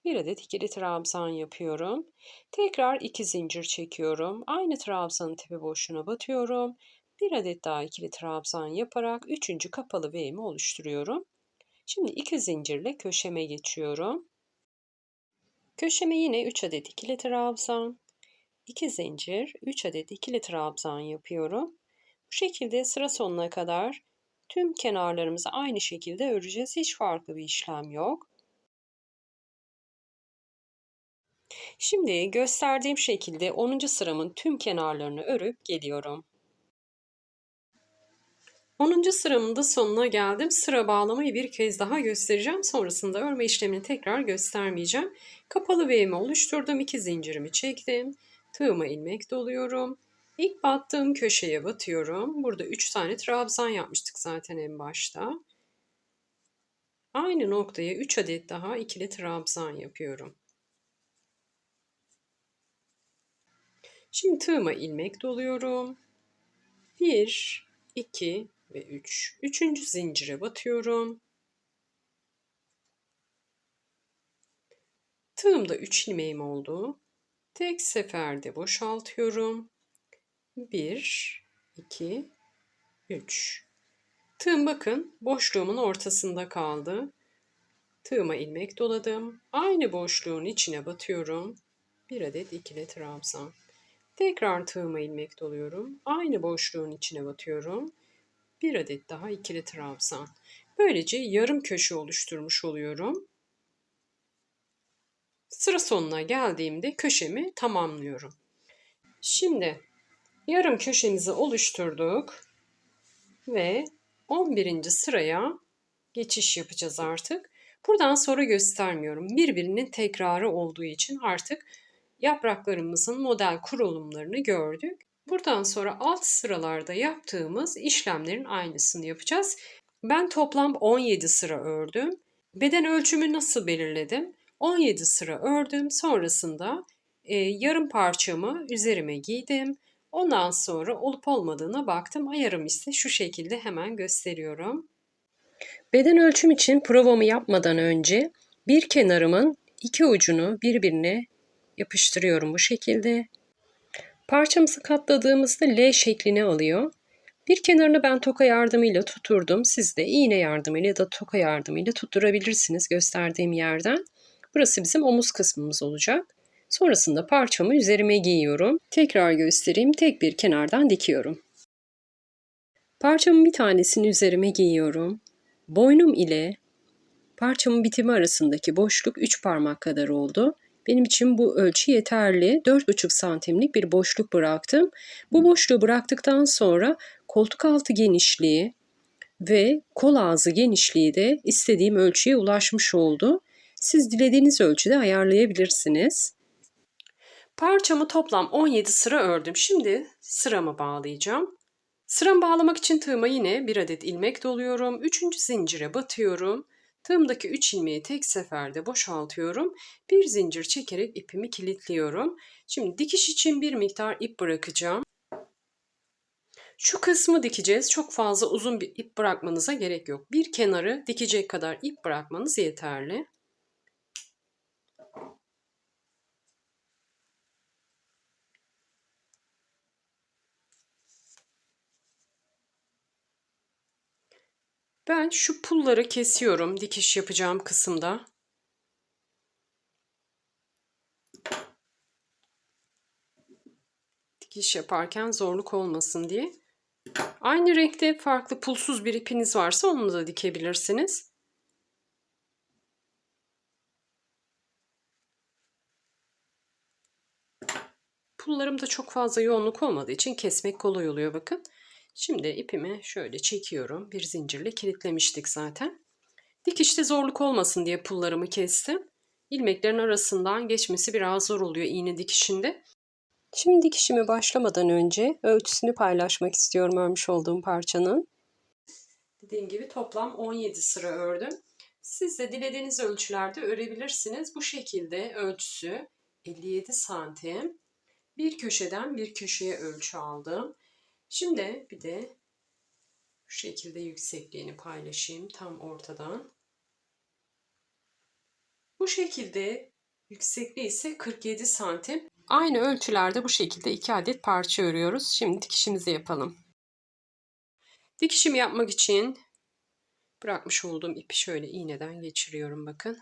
Bir adet ikili trabzan yapıyorum. Tekrar 2 zincir çekiyorum. Aynı trabzanın tepe boşluğuna batıyorum. Bir adet daha ikili trabzan yaparak üçüncü kapalı V'mi oluşturuyorum. Şimdi 2 zincirle köşeme geçiyorum. Köşeme yine 3 adet ikili trabzan, 2 zincir, 3 adet ikili trabzan yapıyorum. Bu şekilde sıra sonuna kadar tüm kenarlarımızı aynı şekilde öreceğiz. Hiç farklı bir işlem yok. Şimdi gösterdiğim şekilde 10. sıramın tüm kenarlarını örüp geliyorum. 10. sıramın da sonuna geldim. Sıra bağlamayı bir kez daha göstereceğim. Sonrasında örme işlemini tekrar göstermeyeceğim. Kapalı V'mi oluşturdum. 2 zincirimi çektim. Tığıma ilmek doluyorum. İlk battığım köşeye batıyorum. Burada 3 tane trabzan yapmıştık zaten en başta. Aynı noktaya 3 adet daha ikili trabzan yapıyorum. Şimdi tığıma ilmek doluyorum. 1, 2 ve 3. Üçüncü zincire batıyorum. Tığımda 3 ilmeğim oldu. Tek seferde boşaltıyorum. 1, 2, 3. Tığım bakın boşluğumun ortasında kaldı. Tığıma ilmek doladım. Aynı boşluğun içine batıyorum. Bir adet ikili trabzan. Tekrar tığıma ilmek doluyorum. Aynı boşluğun içine batıyorum. Bir adet daha ikili trabzan. Böylece yarım köşe oluşturmuş oluyorum. Sıra sonuna geldiğimde köşemi tamamlıyorum. Şimdi yarım köşemizi oluşturduk ve 11. sıraya geçiş yapacağız artık. Buradan sonra göstermiyorum. Birbirinin tekrarı olduğu için artık yapraklarımızın model kurulumlarını gördük. Buradan sonra alt sıralarda yaptığımız işlemlerin aynısını yapacağız. Ben toplam 17 sıra ördüm. Beden ölçümü nasıl belirledim? 17 sıra ördüm. Sonrasında yarım parçamı üzerime giydim. Ondan sonra olup olmadığına baktım. Ayarım ise şu şekilde, hemen gösteriyorum. Beden ölçüm için provamı yapmadan önce bir kenarımın iki ucunu birbirine yapıştırıyorum bu şekilde. Parçamızı katladığımızda L şeklini alıyor. Bir kenarını ben toka yardımıyla tuturdum. Siz de iğne yardımıyla ya da toka yardımıyla tutturabilirsiniz gösterdiğim yerden. Burası bizim omuz kısmımız olacak. Sonrasında parçamı üzerime giyiyorum. Tekrar göstereyim. Tek bir kenardan dikiyorum. Parçamın bir tanesini üzerime giyiyorum. Boynum ile parçamın bitimi arasındaki boşluk 3 parmak kadar oldu. Benim için bu ölçü yeterli. 4,5 santimlik bir boşluk bıraktım. Bu boşluğu bıraktıktan sonra koltuk altı genişliği ve kol ağzı genişliği de istediğim ölçüye ulaşmış oldu. Siz dilediğiniz ölçüde ayarlayabilirsiniz. Parçamı toplam 17 sıra ördüm. Şimdi sıramı bağlayacağım. Sıramı bağlamak için tığıma yine bir adet ilmek doluyorum. 3. zincire batıyorum. Tığımdaki 3 ilmeği tek seferde boşaltıyorum. Bir zincir çekerek ipimi kilitliyorum. Şimdi dikiş için bir miktar ip bırakacağım. Şu kısmı dikeceğiz. Çok fazla uzun bir ip bırakmanıza gerek yok. Bir kenarı dikecek kadar ip bırakmanız yeterli. Ben şu pulları kesiyorum dikiş yapacağım kısımda. Dikiş yaparken zorluk olmasın diye. Aynı renkte farklı pulsuz bir ipiniz varsa onu da dikebilirsiniz. Pullarımda çok fazla yoğunluk olmadığı için kesmek kolay oluyor bakın. Şimdi ipimi şöyle çekiyorum. Bir zincirle kilitlemiştik zaten. Dikişte zorluk olmasın diye pullarımı kestim. İlmeklerin arasından geçmesi biraz zor oluyor iğne dikişinde. Şimdi dikişime başlamadan önce ölçüsünü paylaşmak istiyorum örmüş olduğum parçanın. Dediğim gibi toplam 17 sıra ördüm. Siz de dilediğiniz ölçülerde örebilirsiniz. Bu şekilde ölçüsü 57 santim. Bir köşeden bir köşeye ölçü aldım. Şimdi bir de bu şekilde yüksekliğini paylaşayım tam ortadan. Bu şekilde yüksekliği ise 47 santim. Aynı ölçülerde bu şekilde 2 adet parça örüyoruz. Şimdi dikişimizi yapalım. Dikişimi yapmak için bırakmış olduğum ipi şöyle iğneden geçiriyorum bakın.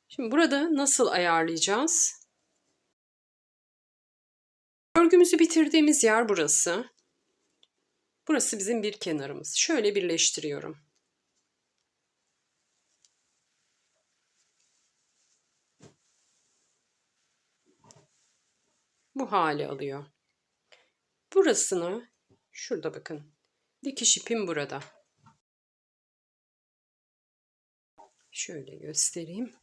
Şimdi burada nasıl ayarlayacağız? Örgümüzü bitirdiğimiz yer burası. Burası bizim bir kenarımız. Şöyle birleştiriyorum. Bu hali alıyor. Burasını şurada bakın. Dikiş ipim burada. Şöyle göstereyim.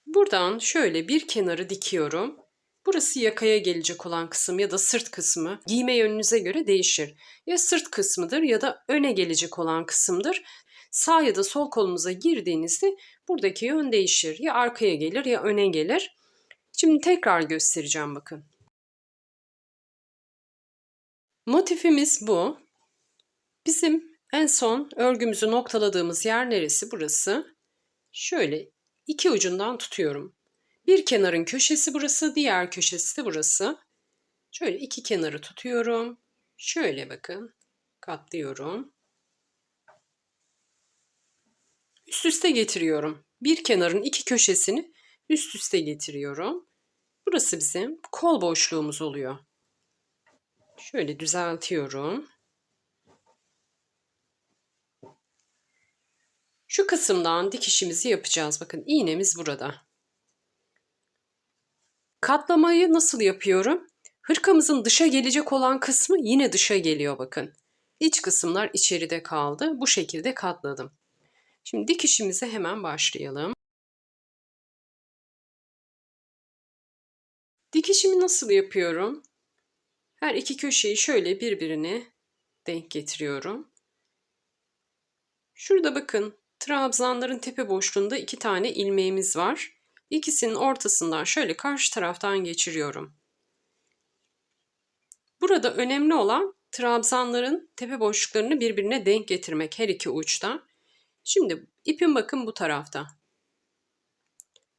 Buradan şöyle bir kenarı dikiyorum. Burası yakaya gelecek olan kısım ya da sırt kısmı. Giyme yönünüze göre değişir. Ya sırt kısmıdır ya da öne gelecek olan kısımdır. Sağ ya da sol kolumuza girdiğinizde buradaki yön değişir. Ya arkaya gelir ya öne gelir. Şimdi tekrar göstereceğim bakın. Motifimiz bu. Bizim en son örgümüzü noktaladığımız yer neresi? Burası. Şöyle iki ucundan tutuyorum. Bir kenarın köşesi burası, diğer köşesi de burası. Şöyle iki kenarı tutuyorum. Şöyle bakın. Katlıyorum. Üst üste getiriyorum. Bir kenarın iki köşesini üst üste getiriyorum. Burası bizim kol boşluğumuz oluyor. Şöyle düzeltiyorum. Şu kısımdan dikişimizi yapacağız. Bakın iğnemiz burada. Katlamayı nasıl yapıyorum? Hırkamızın dışa gelecek olan kısmı yine dışa geliyor bakın. İç kısımlar içeride kaldı. Bu şekilde katladım. Şimdi dikişimize hemen başlayalım. Dikişimi nasıl yapıyorum? Her iki köşeyi şöyle birbirine denk getiriyorum. Şurada bakın trabzanların tepe boşluğunda iki tane ilmeğimiz var. İkisinin ortasından şöyle karşı taraftan geçiriyorum. Burada önemli olan trabzanların tepe boşluklarını birbirine denk getirmek her iki uçta. Şimdi ipim bakın bu tarafta.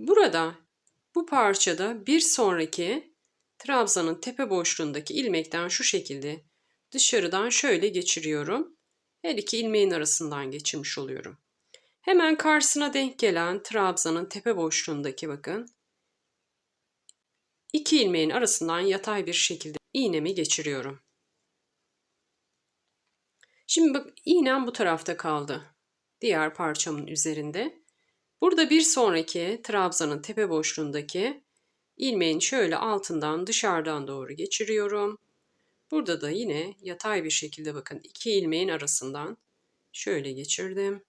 Burada bu parçada bir sonraki trabzanın tepe boşluğundaki ilmekten şu şekilde dışarıdan şöyle geçiriyorum. Her iki ilmeğin arasından geçirmiş oluyorum. Hemen karşısına denk gelen trabzanın tepe boşluğundaki bakın iki ilmeğin arasından yatay bir şekilde iğnemi geçiriyorum. Şimdi bak iğnem bu tarafta kaldı. Diğer parçamın üzerinde. Burada bir sonraki trabzanın tepe boşluğundaki ilmeğin şöyle altından dışarıdan doğru geçiriyorum. Burada da yine yatay bir şekilde bakın iki ilmeğin arasından şöyle geçirdim.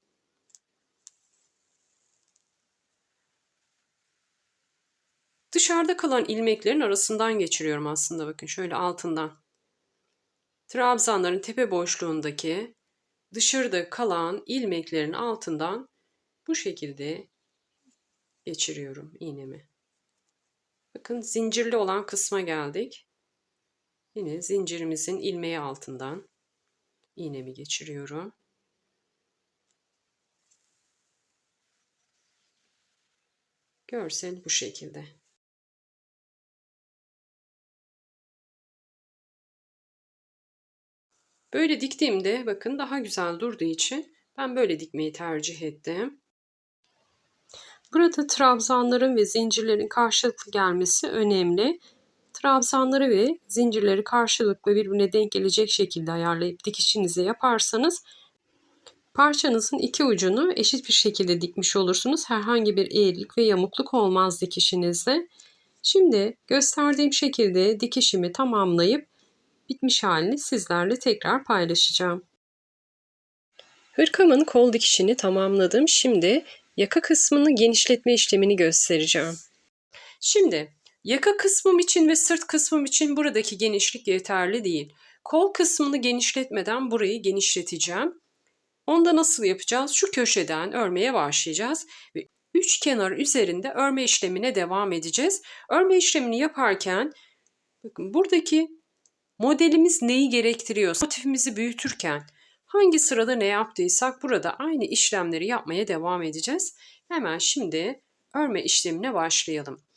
Dışarıda kalan ilmeklerin arasından geçiriyorum aslında bakın şöyle altından. Trabzanların tepe boşluğundaki dışarıda kalan ilmeklerin altından bu şekilde geçiriyorum iğnemi. Bakın zincirli olan kısma geldik. Yine zincirimizin ilmeği altından iğnemi geçiriyorum. Görsel bu şekilde. Böyle diktiğimde bakın daha güzel durduğu için ben böyle dikmeyi tercih ettim. Burada trabzanların ve zincirlerin karşılıklı gelmesi önemli. Trabzanları ve zincirleri karşılıklı birbirine denk gelecek şekilde ayarlayıp dikişinizi yaparsanız parçanızın iki ucunu eşit bir şekilde dikmiş olursunuz. Herhangi bir eğrilik ve yamukluk olmaz dikişinizde. Şimdi gösterdiğim şekilde dikişimi tamamlayıp bitmiş halini sizlerle tekrar paylaşacağım. Hırkamın kol dikişini tamamladım. Şimdi yaka kısmını genişletme işlemini göstereceğim. Şimdi yaka kısmım için ve sırt kısmım için buradaki genişlik yeterli değil. Kol kısmını genişletmeden burayı genişleteceğim. Onu da nasıl yapacağız? Şu köşeden örmeye başlayacağız ve üç kenar üzerinde örme işlemine devam edeceğiz. Örme işlemini yaparken bakın buradaki modelimiz neyi gerektiriyorsa motifimizi büyütürken hangi sırada ne yaptıysak burada aynı işlemleri yapmaya devam edeceğiz. Hemen şimdi örme işlemine başlayalım.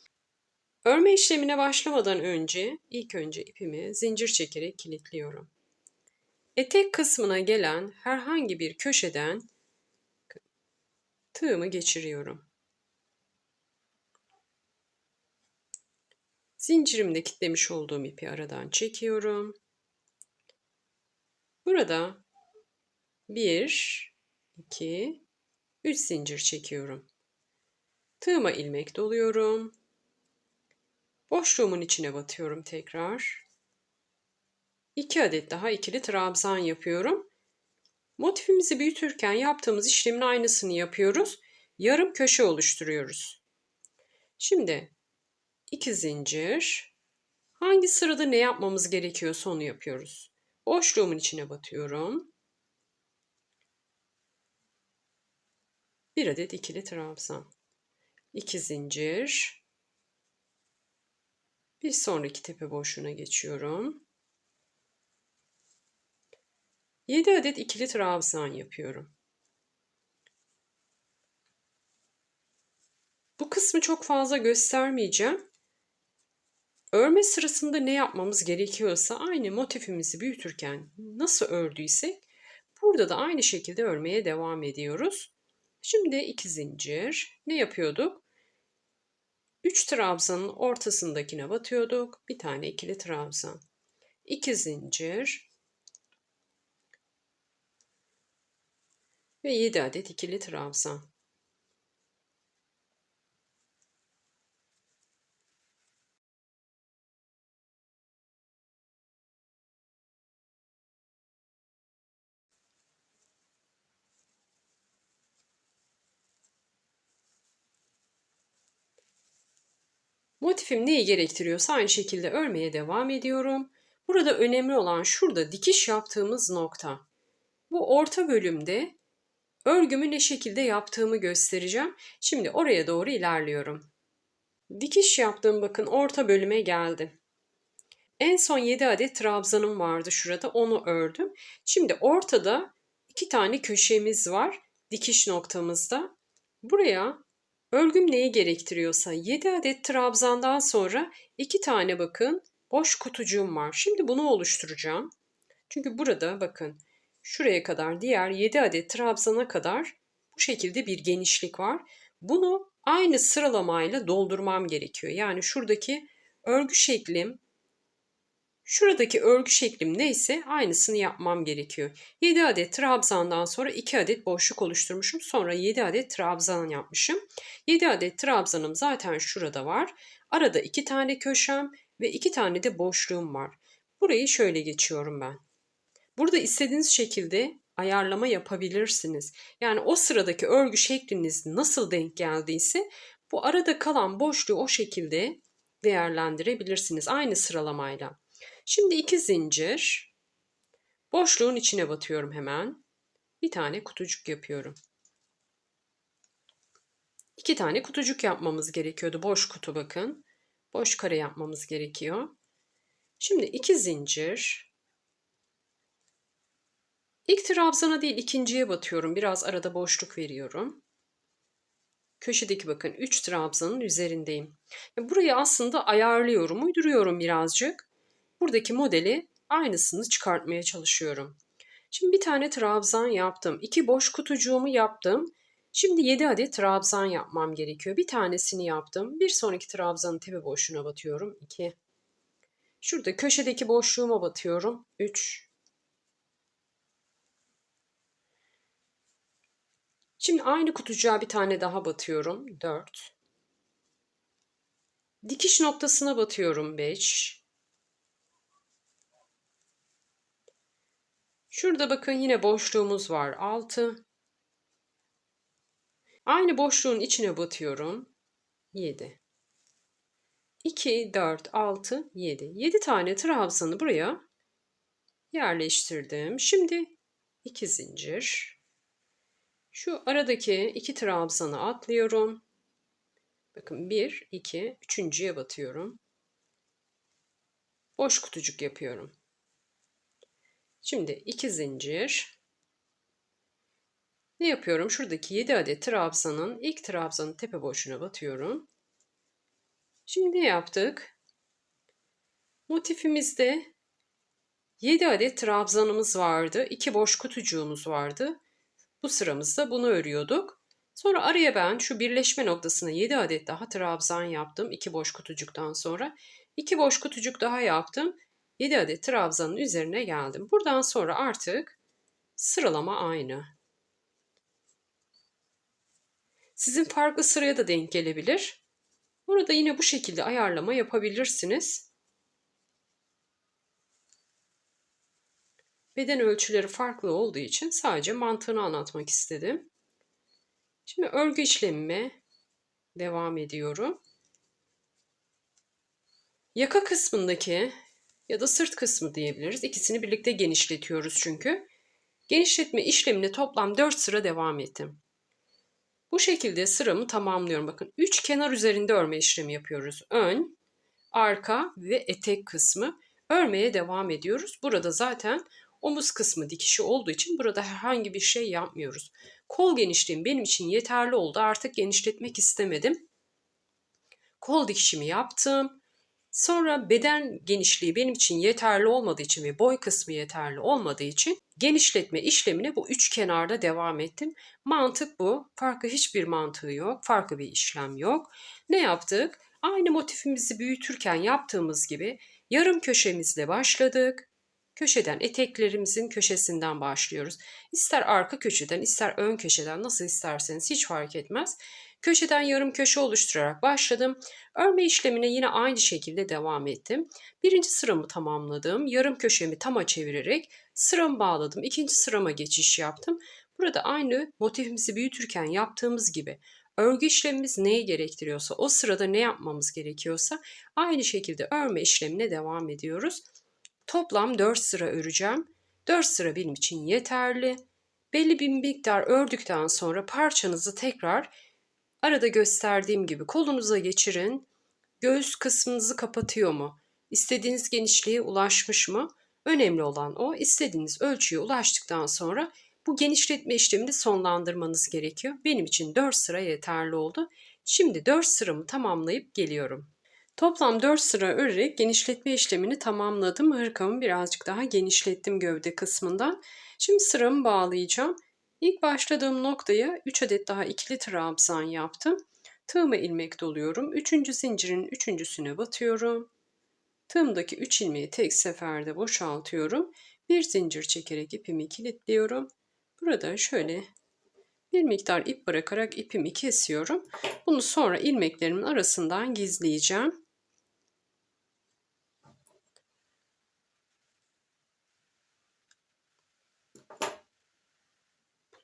Örme işlemine başlamadan önce ilk önce ipimi zincir çekerek kilitliyorum. Etek kısmına gelen herhangi bir köşeden tığımı geçiriyorum. Zincirimde kilitlemiş olduğum ipi aradan çekiyorum. Burada 1, 2, 3 zincir çekiyorum. Tığıma ilmek doluyorum. Boşluğumun içine batıyorum tekrar. 2 adet daha ikili trabzan yapıyorum. Motifimizi büyütürken yaptığımız işlemin aynısını yapıyoruz. Yarım köşe oluşturuyoruz. Şimdi 2 zincir. Hangi sırada ne yapmamız gerekiyorsa onu yapıyoruz. Boşluğumun içine batıyorum. 1 adet ikili trabzan. 2 zincir. Bir sonraki tepe boşluğuna geçiyorum. 7 adet ikili trabzan yapıyorum. Bu kısmı çok fazla göstermeyeceğim. Örme sırasında ne yapmamız gerekiyorsa aynı motifimizi büyütürken nasıl ördüysek burada da aynı şekilde örmeye devam ediyoruz. Şimdi 2 zincir. Ne yapıyorduk? 3 trabzanın ortasındakine batıyorduk. Bir tane ikili trabzan. 2 zincir. Ve 7 adet ikili trabzan. Motifim neyi gerektiriyorsa aynı şekilde örmeye devam ediyorum. Burada önemli olan şurada dikiş yaptığımız nokta. Bu orta bölümde örgümü ne şekilde yaptığımı göstereceğim. Şimdi oraya doğru ilerliyorum. Dikiş yaptığım bakın orta bölüme geldim. En son 7 adet trabzanım vardı şurada, onu ördüm. Şimdi ortada 2 tane köşemiz var dikiş noktamızda. Buraya örgüm neyi gerektiriyorsa 7 adet trabzandan sonra 2 tane bakın boş kutucuğum var. Şimdi bunu oluşturacağım. Çünkü burada bakın şuraya kadar diğer 7 adet trabzana kadar bu şekilde bir genişlik var. Bunu aynı sıralamayla doldurmam gerekiyor. Yani şuradaki örgü şeklim neyse aynısını yapmam gerekiyor. 7 adet trabzandan sonra 2 adet boşluk oluşturmuşum. Sonra 7 adet trabzan yapmışım. 7 adet trabzanım zaten şurada var. Arada 2 tane köşem ve 2 tane de boşluğum var. Burayı şöyle geçiyorum ben. Burada istediğiniz şekilde ayarlama yapabilirsiniz. Yani o sıradaki örgü şekliniz nasıl denk geldiyse bu arada kalan boşluğu o şekilde değerlendirebilirsiniz aynı sıralamayla. Şimdi 2 zincir. Boşluğun içine batıyorum hemen. Bir tane kutucuk yapıyorum. 2 tane kutucuk yapmamız gerekiyordu. Boş kutu bakın. Boş kare yapmamız gerekiyor. Şimdi 2 zincir. İlk trabzana değil ikinciye batıyorum. Biraz arada boşluk veriyorum. Köşedeki bakın 3 trabzanın üzerindeyim. Burayı aslında ayarlıyorum, uyduruyorum birazcık. Buradaki modeli aynısını çıkartmaya çalışıyorum. Şimdi bir tane trabzan yaptım. 2 boş kutucuğumu yaptım. Şimdi 7 adet trabzan yapmam gerekiyor. Bir tanesini yaptım. Bir sonraki trabzanın tepe boşluğuna batıyorum. 2. Şurada köşedeki boşluğuma batıyorum. 3. Şimdi aynı kutucuğa bir tane daha batıyorum. 4. Dikiş noktasına batıyorum. 5. Şurada bakın yine boşluğumuz var. 6. Aynı boşluğun içine batıyorum. 7. 2, 4, 6, 7. 7 tane trabzanı buraya yerleştirdim. Şimdi 2 zincir. Şu aradaki 2 trabzanı atlıyorum. Bakın 1, 2, üçüncüye batıyorum. Boş kutucuk yapıyorum. Şimdi 2 zincir. Ne yapıyorum? Şuradaki 7 adet trabzanın ilk trabzanın tepe boşluğuna batıyorum. Şimdi ne yaptık? Motifimizde 7 adet trabzanımız vardı. 2 boş kutucuğumuz vardı. Bu sıramızda bunu örüyorduk. Sonra araya ben şu birleşme noktasına 7 adet daha trabzan yaptım. 2 boş kutucuktan sonra. 2 boş kutucuk daha yaptım. 7 adet trabzanın üzerine geldim. Buradan sonra artık sıralama aynı. Sizin farklı sıraya da denk gelebilir. Burada yine bu şekilde ayarlama yapabilirsiniz. Beden ölçüleri farklı olduğu için sadece mantığını anlatmak istedim. Şimdi örgü işlemime devam ediyorum. Yaka kısmındaki ya da sırt kısmı diyebiliriz. İkisini birlikte genişletiyoruz çünkü. Genişletme işlemini toplam 4 sıra devam ettim. Bu şekilde sıramı tamamlıyorum. Bakın 3 kenar üzerinde örme işlemi yapıyoruz. Ön, arka ve etek kısmı örmeye devam ediyoruz. Burada zaten omuz kısmı dikişi olduğu için burada herhangi bir şey yapmıyoruz. Kol genişliğim benim için yeterli oldu. Artık genişletmek istemedim. Kol dikişimi yaptım. Sonra beden genişliği benim için yeterli olmadığı için ve boy kısmı yeterli olmadığı için genişletme işlemine bu üç kenarda devam ettim. Mantık bu. Farklı hiçbir mantığı yok. Farklı bir işlem yok. Ne yaptık? Aynı motifimizi büyütürken yaptığımız gibi yarım köşemizle başladık. Köşeden eteklerimizin köşesinden başlıyoruz. İster arka köşeden ister ön köşeden nasıl isterseniz hiç fark etmez. Köşeden yarım köşe oluşturarak başladım. Örme işlemine yine aynı şekilde devam ettim. Birinci sıramı tamamladım. Yarım köşemi tama çevirerek sıramı bağladım. İkinci sırama geçiş yaptım. Burada aynı motifimizi büyütürken yaptığımız gibi örgü işlemimiz neyi gerektiriyorsa, o sırada ne yapmamız gerekiyorsa aynı şekilde örme işlemine devam ediyoruz. Toplam 4 sıra öreceğim. 4 sıra benim için yeterli. Belli bir miktar ördükten sonra parçanızı tekrar arada gösterdiğim gibi kolunuza geçirin. Göğüs kısmınızı kapatıyor mu? İstediğiniz genişliğe ulaşmış mı? Önemli olan o. İstediğiniz ölçüye ulaştıktan sonra bu genişletme işlemini sonlandırmanız gerekiyor. Benim için 4 sıra yeterli oldu. Şimdi 4 sıramı tamamlayıp geliyorum. Toplam 4 sıra örerek genişletme işlemini tamamladım. Hırkamı birazcık daha genişlettim gövde kısmından. Şimdi sıramı bağlayacağım. İlk başladığım noktaya 3 adet daha ikili trabzan yaptım. Tığıma ilmek doluyorum. 3. zincirin üçüncüsüne batıyorum. Tığımdaki 3 ilmeği tek seferde boşaltıyorum. Bir zincir çekerek ipimi kilitliyorum. Burada şöyle bir miktar ip bırakarak ipimi kesiyorum. Bunu sonra ilmeklerimin arasından gizleyeceğim.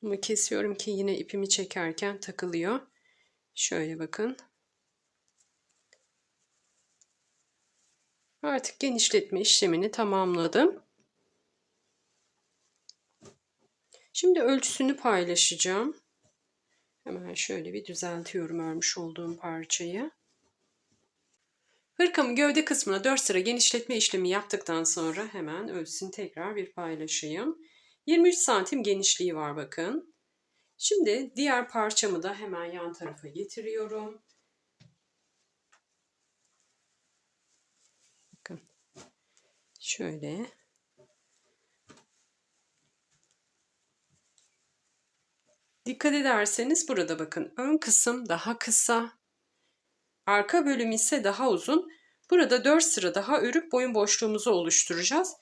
Bunu kesiyorum ki yine ipimi çekerken takılıyor. Şöyle bakın. Artık genişletme işlemini tamamladım. Şimdi ölçüsünü paylaşacağım. Hemen şöyle bir düzeltiyorum örmüş olduğum parçayı. Hırkamın gövde kısmına 4 sıra genişletme işlemi yaptıktan sonra hemen ölçüsünü tekrar bir paylaşayım. 23 santim genişliği var bakın. Şimdi diğer parçamı da hemen yan tarafa getiriyorum. Bakın. Şöyle. Dikkat ederseniz burada bakın ön kısım daha kısa, arka bölüm ise daha uzun. Burada 4 sıra daha örüp boyun boşluğumuzu oluşturacağız.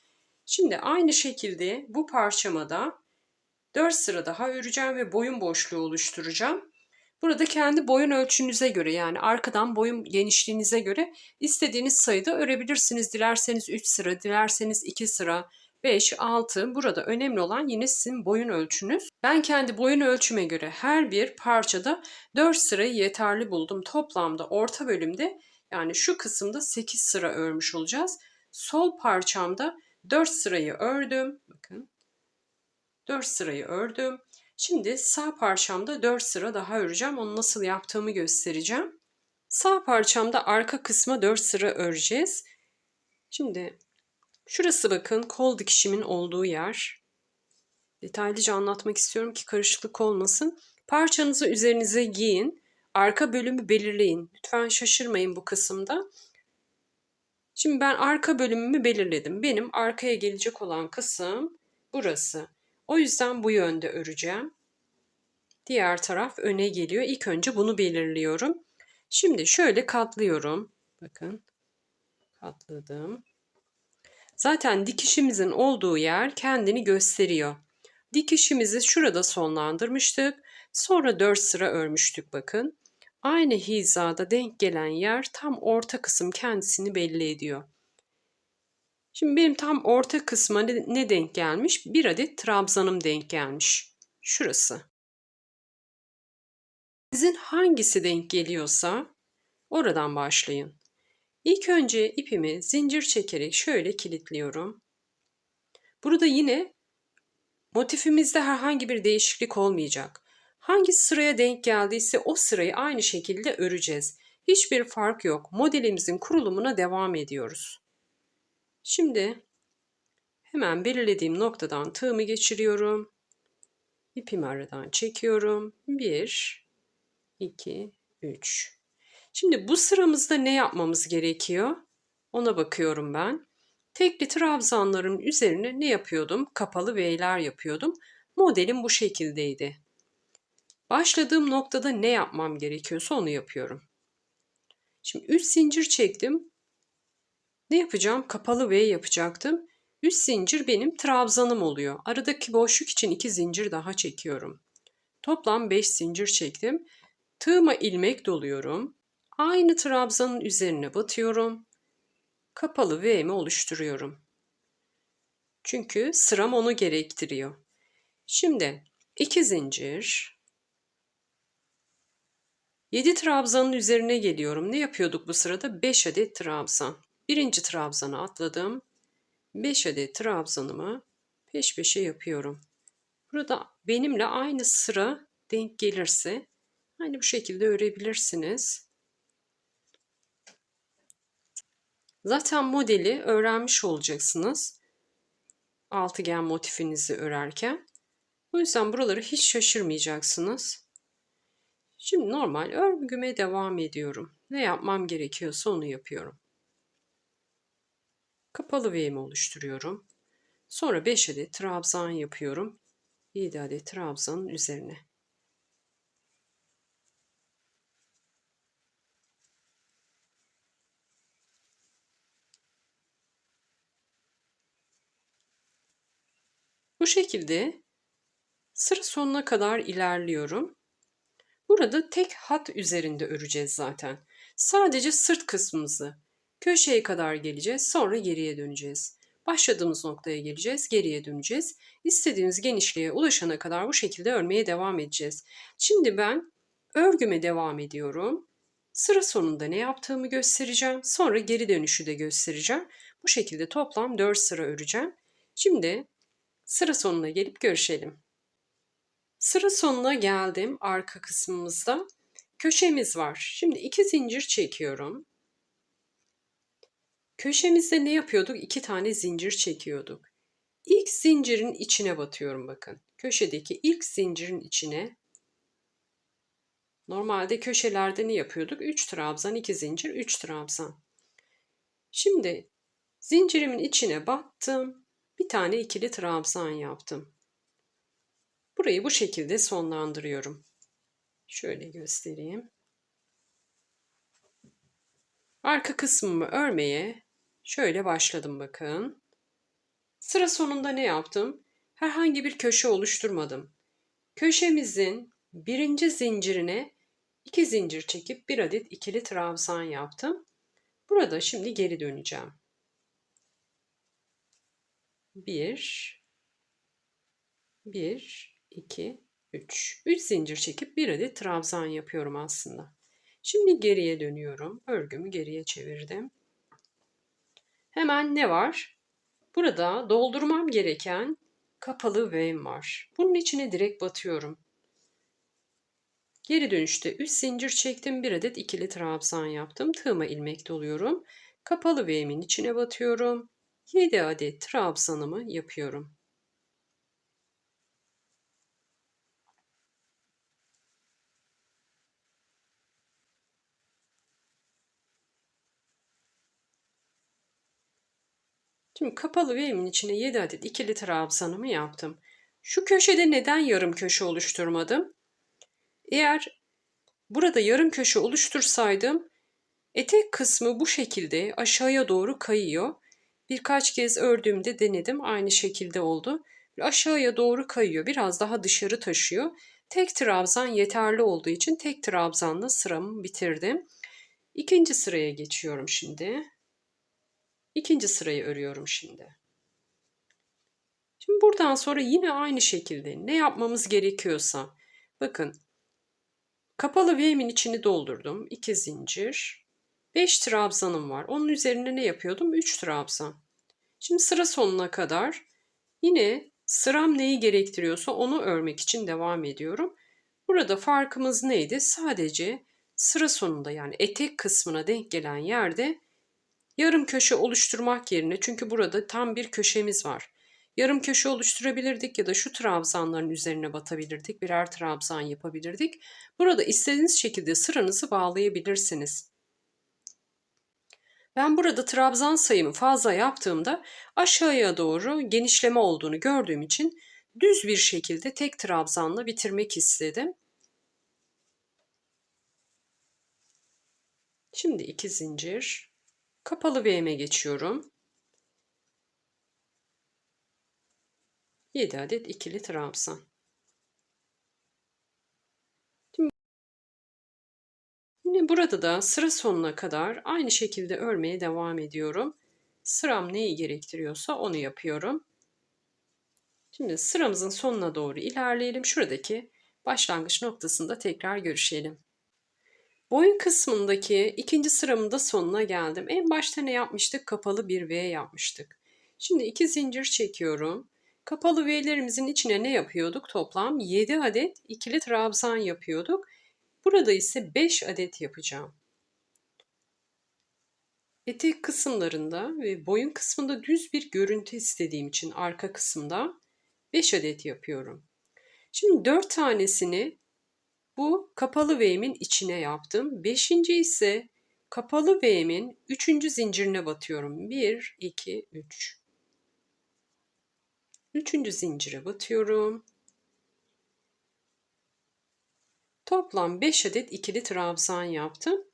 Şimdi aynı şekilde bu parçama da 4 sıra daha öreceğim ve boyun boşluğu oluşturacağım. Burada kendi boyun ölçünüze göre yani arkadan boyun genişliğinize göre istediğiniz sayıda örebilirsiniz. Dilerseniz 3 sıra, dilerseniz 2 sıra, 5, 6. Burada önemli olan yine sizin boyun ölçünüz. Ben kendi boyun ölçüme göre her bir parçada 4 sırayı yeterli buldum. Toplamda orta bölümde yani şu kısımda 8 sıra örmüş olacağız. Sol parçamda 4 sırayı ördüm. Bakın 4 sırayı ördüm. Şimdi sağ parçamda 4 sıra daha öreceğim. Onu nasıl yaptığımı göstereceğim. Sağ parçamda arka kısma 4 sıra öreceğiz. Şimdi şurası bakın kol dikişimin olduğu yer. Detaylıca anlatmak istiyorum ki karışıklık olmasın. Parçanızı üzerinize giyin. Arka bölümü belirleyin. Lütfen şaşırmayın bu kısımda. Şimdi ben arka bölümümü belirledim. Benim arkaya gelecek olan kısım burası. O yüzden bu yönde öreceğim. Diğer taraf öne geliyor. İlk önce bunu belirliyorum. Şimdi şöyle katlıyorum. Bakın. Katladım. Zaten dikişimizin olduğu yer kendini gösteriyor. Dikişimizi şurada sonlandırmıştık. Sonra 4 sıra örmüştük bakın. Aynı hizada denk gelen yer tam orta kısım kendisini belli ediyor. Şimdi benim tam orta kısma ne denk gelmiş? Bir adet trabzanım denk gelmiş. Şurası. Sizin hangisi denk geliyorsa oradan başlayın. İlk önce ipimi zincir çekerek şöyle kilitliyorum. Burada yine motifimizde herhangi bir değişiklik olmayacak. Hangi sıraya denk geldiyse o sırayı aynı şekilde öreceğiz. Hiçbir fark yok. Modelimizin kurulumuna devam ediyoruz. Şimdi hemen belirlediğim noktadan tığımı geçiriyorum. İpimi aradan çekiyorum. 1, 2, 3. Şimdi bu sıramızda ne yapmamız gerekiyor? Ona bakıyorum ben. Tekli trabzanların üzerine ne yapıyordum? Kapalı V'ler yapıyordum. Modelim bu şekildeydi. Başladığım noktada ne yapmam gerekiyorsa onu yapıyorum. Şimdi 3 zincir çektim. Ne yapacağım? Kapalı V yapacaktım. 3 zincir benim trabzanım oluyor. Aradaki boşluk için 2 zincir daha çekiyorum. Toplam 5 zincir çektim. Tığıma ilmek doluyorum. Aynı trabzanın üzerine batıyorum. Kapalı V'mi oluşturuyorum. Çünkü sıram onu gerektiriyor. Şimdi 2 zincir. 7 trabzanın üzerine geliyorum. Ne yapıyorduk bu sırada? 5 adet trabzan. Birinci trabzanı atladım. 5 adet trabzanımı peş peşe yapıyorum. Burada benimle aynı sıra denk gelirse aynı bu şekilde örebilirsiniz. Zaten modeli öğrenmiş olacaksınız. Altıgen motifinizi örerken. O yüzden buraları hiç şaşırmayacaksınız. Şimdi normal örgüme devam ediyorum. Ne yapmam gerekiyorsa onu yapıyorum. Kapalı V'mi oluşturuyorum. Sonra 5 adet trabzan yapıyorum. 7 adet trabzanın üzerine. Bu şekilde sıra sonuna kadar ilerliyorum. Burada tek hat üzerinde öreceğiz zaten. Sadece sırt kısmımızı köşeye kadar geleceğiz, sonra geriye döneceğiz. Başladığımız noktaya geleceğiz, geriye döneceğiz. İstediğimiz genişliğe ulaşana kadar bu şekilde örmeye devam edeceğiz. Şimdi ben örgüme devam ediyorum. Sıra sonunda ne yaptığımı göstereceğim. Sonra geri dönüşü de göstereceğim. Bu şekilde toplam 4 sıra öreceğim. Şimdi sıra sonuna gelip görüşelim. Sıra sonuna geldim arka kısmımızda. Köşemiz var. Şimdi 2 zincir çekiyorum. Köşemizde ne yapıyorduk? 2 tane zincir çekiyorduk. İlk zincirin içine batıyorum bakın. Köşedeki ilk zincirin içine. Normalde köşelerde ne yapıyorduk? 3 trabzan, 2 zincir, 3 trabzan. Şimdi zincirimin içine battım. Bir tane ikili trabzan yaptım. Burayı bu şekilde sonlandırıyorum. Şöyle göstereyim. Arka kısmımı örmeye şöyle başladım bakın. Sıra sonunda ne yaptım? Herhangi bir köşe oluşturmadım. Köşemizin birinci zincirine 2 zincir çekip 1 adet ikili trabzan yaptım. Burada şimdi geri döneceğim. 1, 1, 2, 3. 3 zincir çekip 1 adet trabzan yapıyorum aslında. Şimdi geriye dönüyorum. Örgümü geriye çevirdim. Hemen ne var? Burada doldurmam gereken kapalı V'm var. Bunun içine direkt batıyorum. Geri dönüşte 3 zincir çektim. 1 adet ikili trabzan yaptım. Tığıma ilmek doluyorum. Kapalı V'min içine batıyorum. 7 adet trabzanımı yapıyorum. Şimdi kapalı V'min içine 7 adet ikili trabzanımı yaptım. Şu köşede neden yarım köşe oluşturmadım? Eğer burada yarım köşe oluştursaydım etek kısmı bu şekilde aşağıya doğru kayıyor. Birkaç kez ördüğümde denedim. Aynı şekilde oldu. Aşağıya doğru kayıyor. Biraz daha dışarı taşıyor. Tek trabzan yeterli olduğu için tek trabzanla sıramı bitirdim. İkinci sıraya geçiyorum şimdi. İkinci sırayı örüyorum şimdi. Şimdi buradan sonra yine aynı şekilde ne yapmamız gerekiyorsa. Bakın. Kapalı V'min içini doldurdum. 2 zincir. 5 trabzanım var. Onun üzerine ne yapıyordum? 3 trabzan. Şimdi sıra sonuna kadar yine sıram neyi gerektiriyorsa onu örmek için devam ediyorum. Burada farkımız neydi? Sadece sıra sonunda yani etek kısmına denk gelen yerde yarım köşe oluşturmak yerine, çünkü burada tam bir köşemiz var. Yarım köşe oluşturabilirdik ya da şu trabzanların üzerine batabilirdik. Birer trabzan yapabilirdik. Burada istediğiniz şekilde sıranızı bağlayabilirsiniz. Ben burada trabzan sayımı fazla yaptığımda aşağıya doğru genişleme olduğunu gördüğüm için düz bir şekilde tek trabzanla bitirmek istedim. Şimdi 2 zincir. Kapalı V'me geçiyorum. 7 adet ikili trabzan. Şimdi yine burada da sıra sonuna kadar aynı şekilde örmeye devam ediyorum. Sıram neyi gerektiriyorsa onu yapıyorum. Şimdi sıramızın sonuna doğru ilerleyelim. Şuradaki başlangıç noktasında tekrar görüşelim. Boyun kısmındaki ikinci sıramın da sonuna geldim. En başta ne yapmıştık? Kapalı bir V yapmıştık. Şimdi 2 zincir çekiyorum. Kapalı V'lerimizin içine ne yapıyorduk? Toplam 7 adet ikili trabzan yapıyorduk. Burada ise 5 adet yapacağım. Etek kısımlarında ve boyun kısmında düz bir görüntü istediğim için arka kısımda 5 adet yapıyorum. Şimdi 4 tanesini bu kapalı V'min içine yaptım. 5. ise kapalı V'min 3. zincirine batıyorum. 1, 2, 3. 3. zincire batıyorum. Toplam 5 adet ikili trabzan yaptım.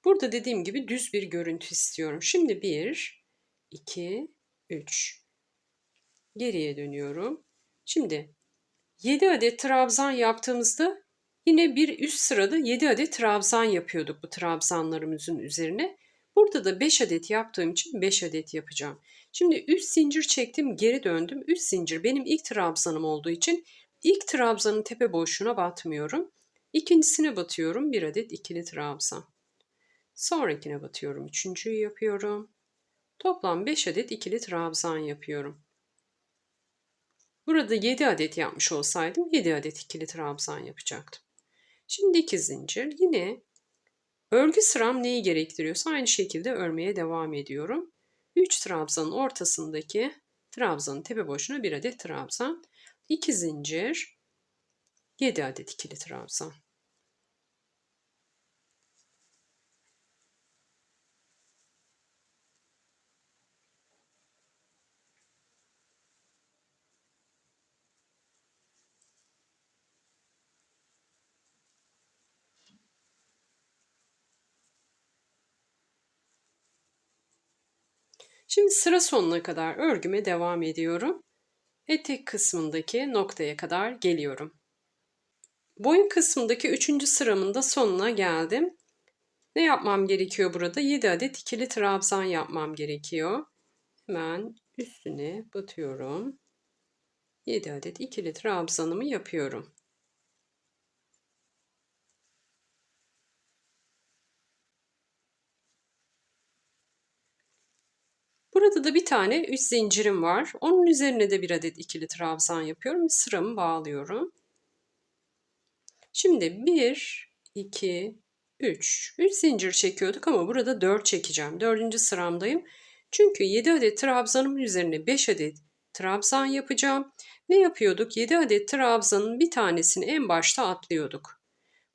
Burada dediğim gibi düz bir görüntü istiyorum. Şimdi 1, 2, 3. Geriye dönüyorum. Şimdi 7 adet trabzan yaptığımızda yine bir üst sırada 7 adet trabzan yapıyorduk bu trabzanlarımızın üzerine. Burada da 5 adet yaptığım için 5 adet yapacağım. Şimdi 3 zincir çektim, geri döndüm. 3 zincir benim ilk trabzanım olduğu için ilk trabzanın tepe boşluğuna batmıyorum. İkincisine batıyorum, 1 adet ikili trabzan. Sonrakine batıyorum, üçüncüyü yapıyorum. Toplam 5 adet ikili trabzan yapıyorum. Burada 7 adet yapmış olsaydım 7 adet ikili trabzan yapacaktım. Şimdi 2 zincir, yine Örgü sıram neyi gerektiriyorsa aynı şekilde örmeye devam ediyorum. 3 trabzanın ortasındaki trabzanın tepe boşluğuna 1 adet trabzan, 2 zincir, 7 adet ikili trabzan. Şimdi sıra sonuna kadar örgüme devam ediyorum. Etek kısmındaki noktaya kadar geliyorum. Boyun kısmındaki 3. sıramın da sonuna geldim. Ne yapmam gerekiyor burada? 7 adet ikili trabzan yapmam gerekiyor. Hemen üstüne batıyorum. 7 adet ikili trabzanımı yapıyorum. Burada da bir tane üst zincirim var. Onun üzerine de 1 adet ikili trabzan yapıyorum. Sıramı bağlıyorum. Şimdi 1, 2, 3. 3 zincir çekiyorduk ama burada 4 çekeceğim. 4. sıramdayım. Çünkü 7 adet trabzanımın üzerine 5 adet trabzan yapacağım. Ne yapıyorduk? 7 adet trabzanın bir tanesini en başta atlıyorduk.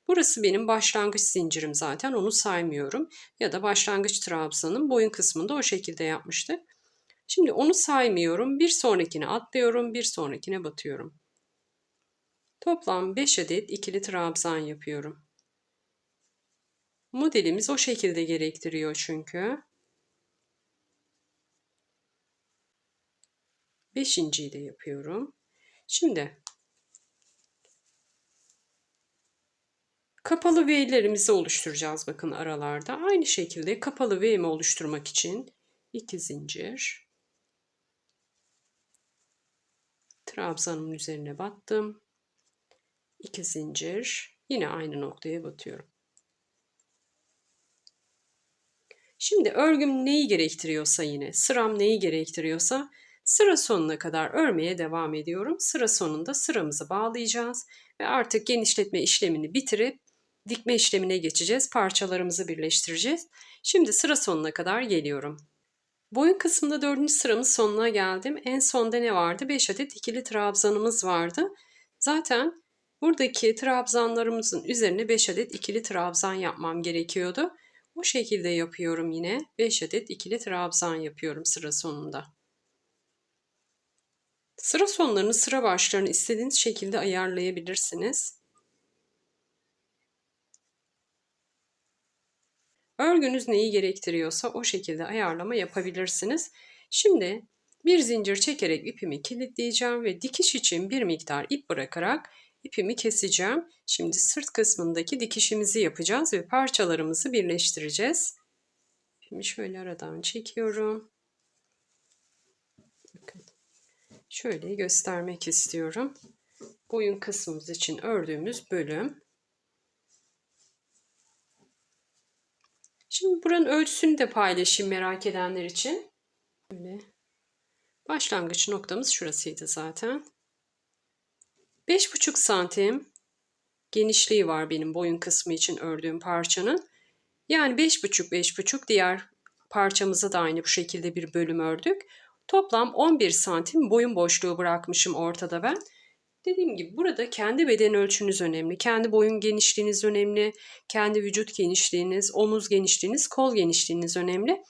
Burası benim başlangıç zincirim zaten, onu saymıyorum. Ya da başlangıç trabzanın boyun kısmında o şekilde yapmıştık. Şimdi onu saymıyorum. Bir sonrakine atlıyorum, bir sonrakine batıyorum. Toplam 5 adet ikili trabzan yapıyorum. Modelimiz o şekilde gerektiriyor çünkü. 5.'yi de yapıyorum. Şimdi kapalı V'lerimizi oluşturacağız bakın aralarda. Aynı şekilde kapalı V'mi oluşturmak için 2 zincir. Trabzanımın üzerine battım. 2 zincir. Yine aynı noktaya batıyorum. Şimdi örgüm neyi gerektiriyorsa, yine sıram neyi gerektiriyorsa sıra sonuna kadar örmeye devam ediyorum. Sıra sonunda sıramızı bağlayacağız ve artık genişletme işlemini bitirip dikme işlemine geçeceğiz. Parçalarımızı birleştireceğiz. Şimdi sıra sonuna kadar geliyorum. Boyun kısmında 4. sıramın sonuna geldim. En sonda ne vardı? 5 adet ikili trabzanımız vardı. Zaten buradaki trabzanlarımızın üzerine 5 adet ikili trabzan yapmam gerekiyordu. Bu şekilde yapıyorum yine. 5 adet ikili trabzan yapıyorum sıra sonunda. Sıra sonlarını, sıra başlarını istediğiniz şekilde ayarlayabilirsiniz. Örgünüz neyi gerektiriyorsa o şekilde ayarlama yapabilirsiniz. Şimdi bir zincir çekerek ipimi kilitleyeceğim ve dikiş için bir miktar ip bırakarak ipimi keseceğim. Şimdi sırt kısmındaki dikişimizi yapacağız ve parçalarımızı birleştireceğiz. İpimi şöyle aradan çekiyorum. Bakın. Şöyle göstermek istiyorum. Boyun kısmımız için ördüğümüz bölüm. Şimdi buranın ölçüsünü de paylaşayım merak edenler için. Böyle. Başlangıç noktamız şurasıydı zaten. 5,5 santim genişliği var benim boyun kısmı için ördüğüm parçanın. Yani 5,5 diğer parçamızı da aynı bu şekilde bir bölüm ördük. Toplam 11 santim boyun boşluğu bırakmışım ortada ben. Dediğim gibi burada kendi beden ölçünüz önemli. Kendi boyun genişliğiniz önemli. Kendi vücut genişliğiniz, omuz genişliğiniz, kol genişliğiniz önemli.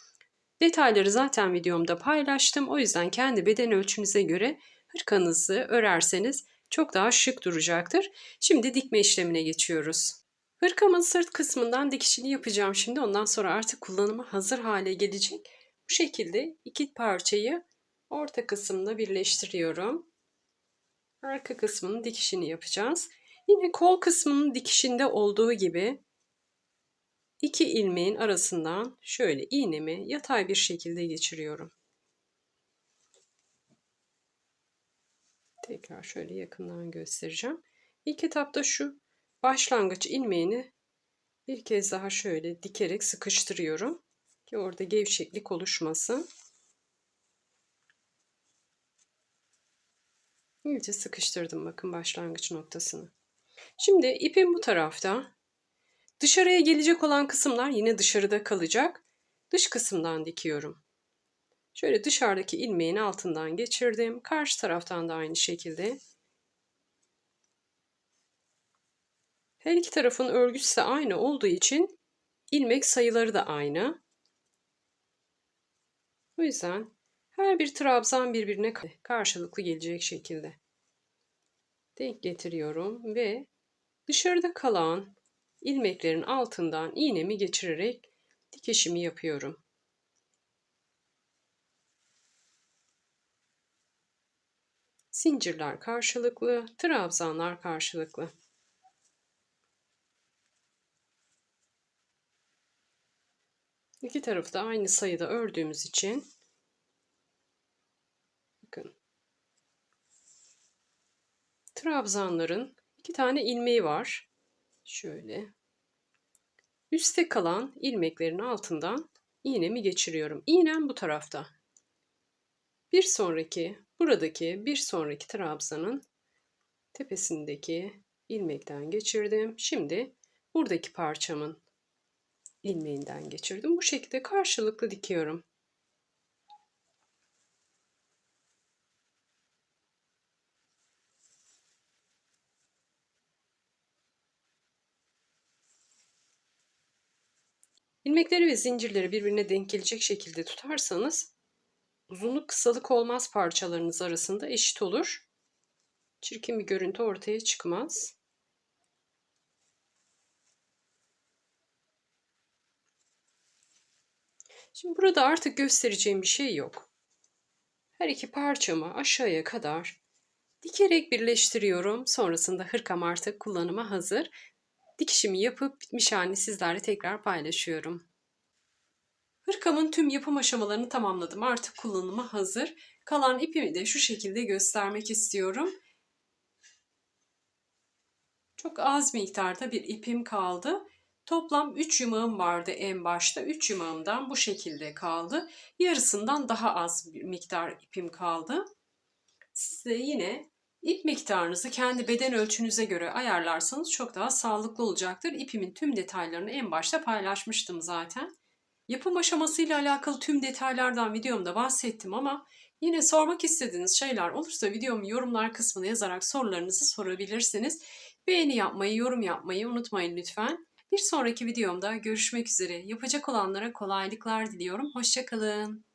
Detayları zaten videomda paylaştım. O yüzden kendi beden ölçünüze göre hırkanızı örerseniz çok daha şık duracaktır. Şimdi dikme işlemine geçiyoruz. Hırkamın sırt kısmından dikişini yapacağım şimdi. Ondan sonra artık kullanıma hazır hale gelecek. Bu şekilde iki parçayı orta kısımda birleştiriyorum. Arka kısmının dikişini yapacağız. Yine kol kısmının dikişinde olduğu gibi İki ilmeğin arasından şöyle iğnemi yatay bir şekilde geçiriyorum. Tekrar şöyle yakından göstereceğim. İlk etapta şu başlangıç ilmeğini bir kez daha şöyle dikerek sıkıştırıyorum ki orada gevşeklik oluşmasın. İyice sıkıştırdım bakın başlangıç noktasını. Şimdi ipim bu tarafta. Dışarıya gelecek olan kısımlar yine dışarıda kalacak. Dış kısımdan dikiyorum. Şöyle dışarıdaki ilmeğin altından geçirdim. Karşı taraftan da aynı şekilde. Her iki tarafın örgüsü de aynı olduğu için ilmek sayıları da aynı. O yüzden her bir trabzan birbirine karşılıklı gelecek şekilde denk getiriyorum ve dışarıda kalan ilmeklerin altından iğnemi geçirerek dikişimi yapıyorum. Zincirler karşılıklı, trabzanlar karşılıklı. İki tarafı da aynı sayıda ördüğümüz için bakın, trabzanların iki tane ilmeği var. Şöyle üstte kalan ilmeklerin altından iğnemi geçiriyorum. İğnem bu tarafta. Bir sonraki trabzanın tepesindeki ilmekten geçirdim. Şimdi buradaki parçamın ilmeğinden geçirdim. Bu şekilde karşılıklı dikiyorum. İlmekleri ve zincirleri birbirine denk gelecek şekilde tutarsanız uzunluk kısalık olmaz, parçalarınız arasında eşit olur. Çirkin bir görüntü ortaya çıkmaz. Şimdi burada artık göstereceğim bir şey yok. Her iki parçamı aşağıya kadar dikerek birleştiriyorum. Sonrasında hırkam artık kullanıma hazır. Dikişimi yapıp bitmiş halini sizlerle tekrar paylaşıyorum. Hırkamın tüm yapım aşamalarını tamamladım. Artık kullanıma hazır. Kalan ipimi de şu şekilde göstermek istiyorum. Çok az miktarda bir ipim kaldı. Toplam 3 yumağım vardı en başta. 3 yumağımdan bu şekilde kaldı. Yarısından daha az bir miktar ipim kaldı. Siz de yine ip miktarınızı kendi beden ölçünüze göre ayarlarsanız çok daha sağlıklı olacaktır. İpimin tüm detaylarını en başta paylaşmıştım zaten. Yapım aşamasıyla alakalı tüm detaylardan videomda bahsettim ama yine sormak istediğiniz şeyler olursa videomu yorumlar kısmına yazarak sorularınızı sorabilirsiniz. Beğeni yapmayı, yorum yapmayı unutmayın lütfen. Bir sonraki videomda görüşmek üzere. Yapacak olanlara kolaylıklar diliyorum. Hoşça kalın.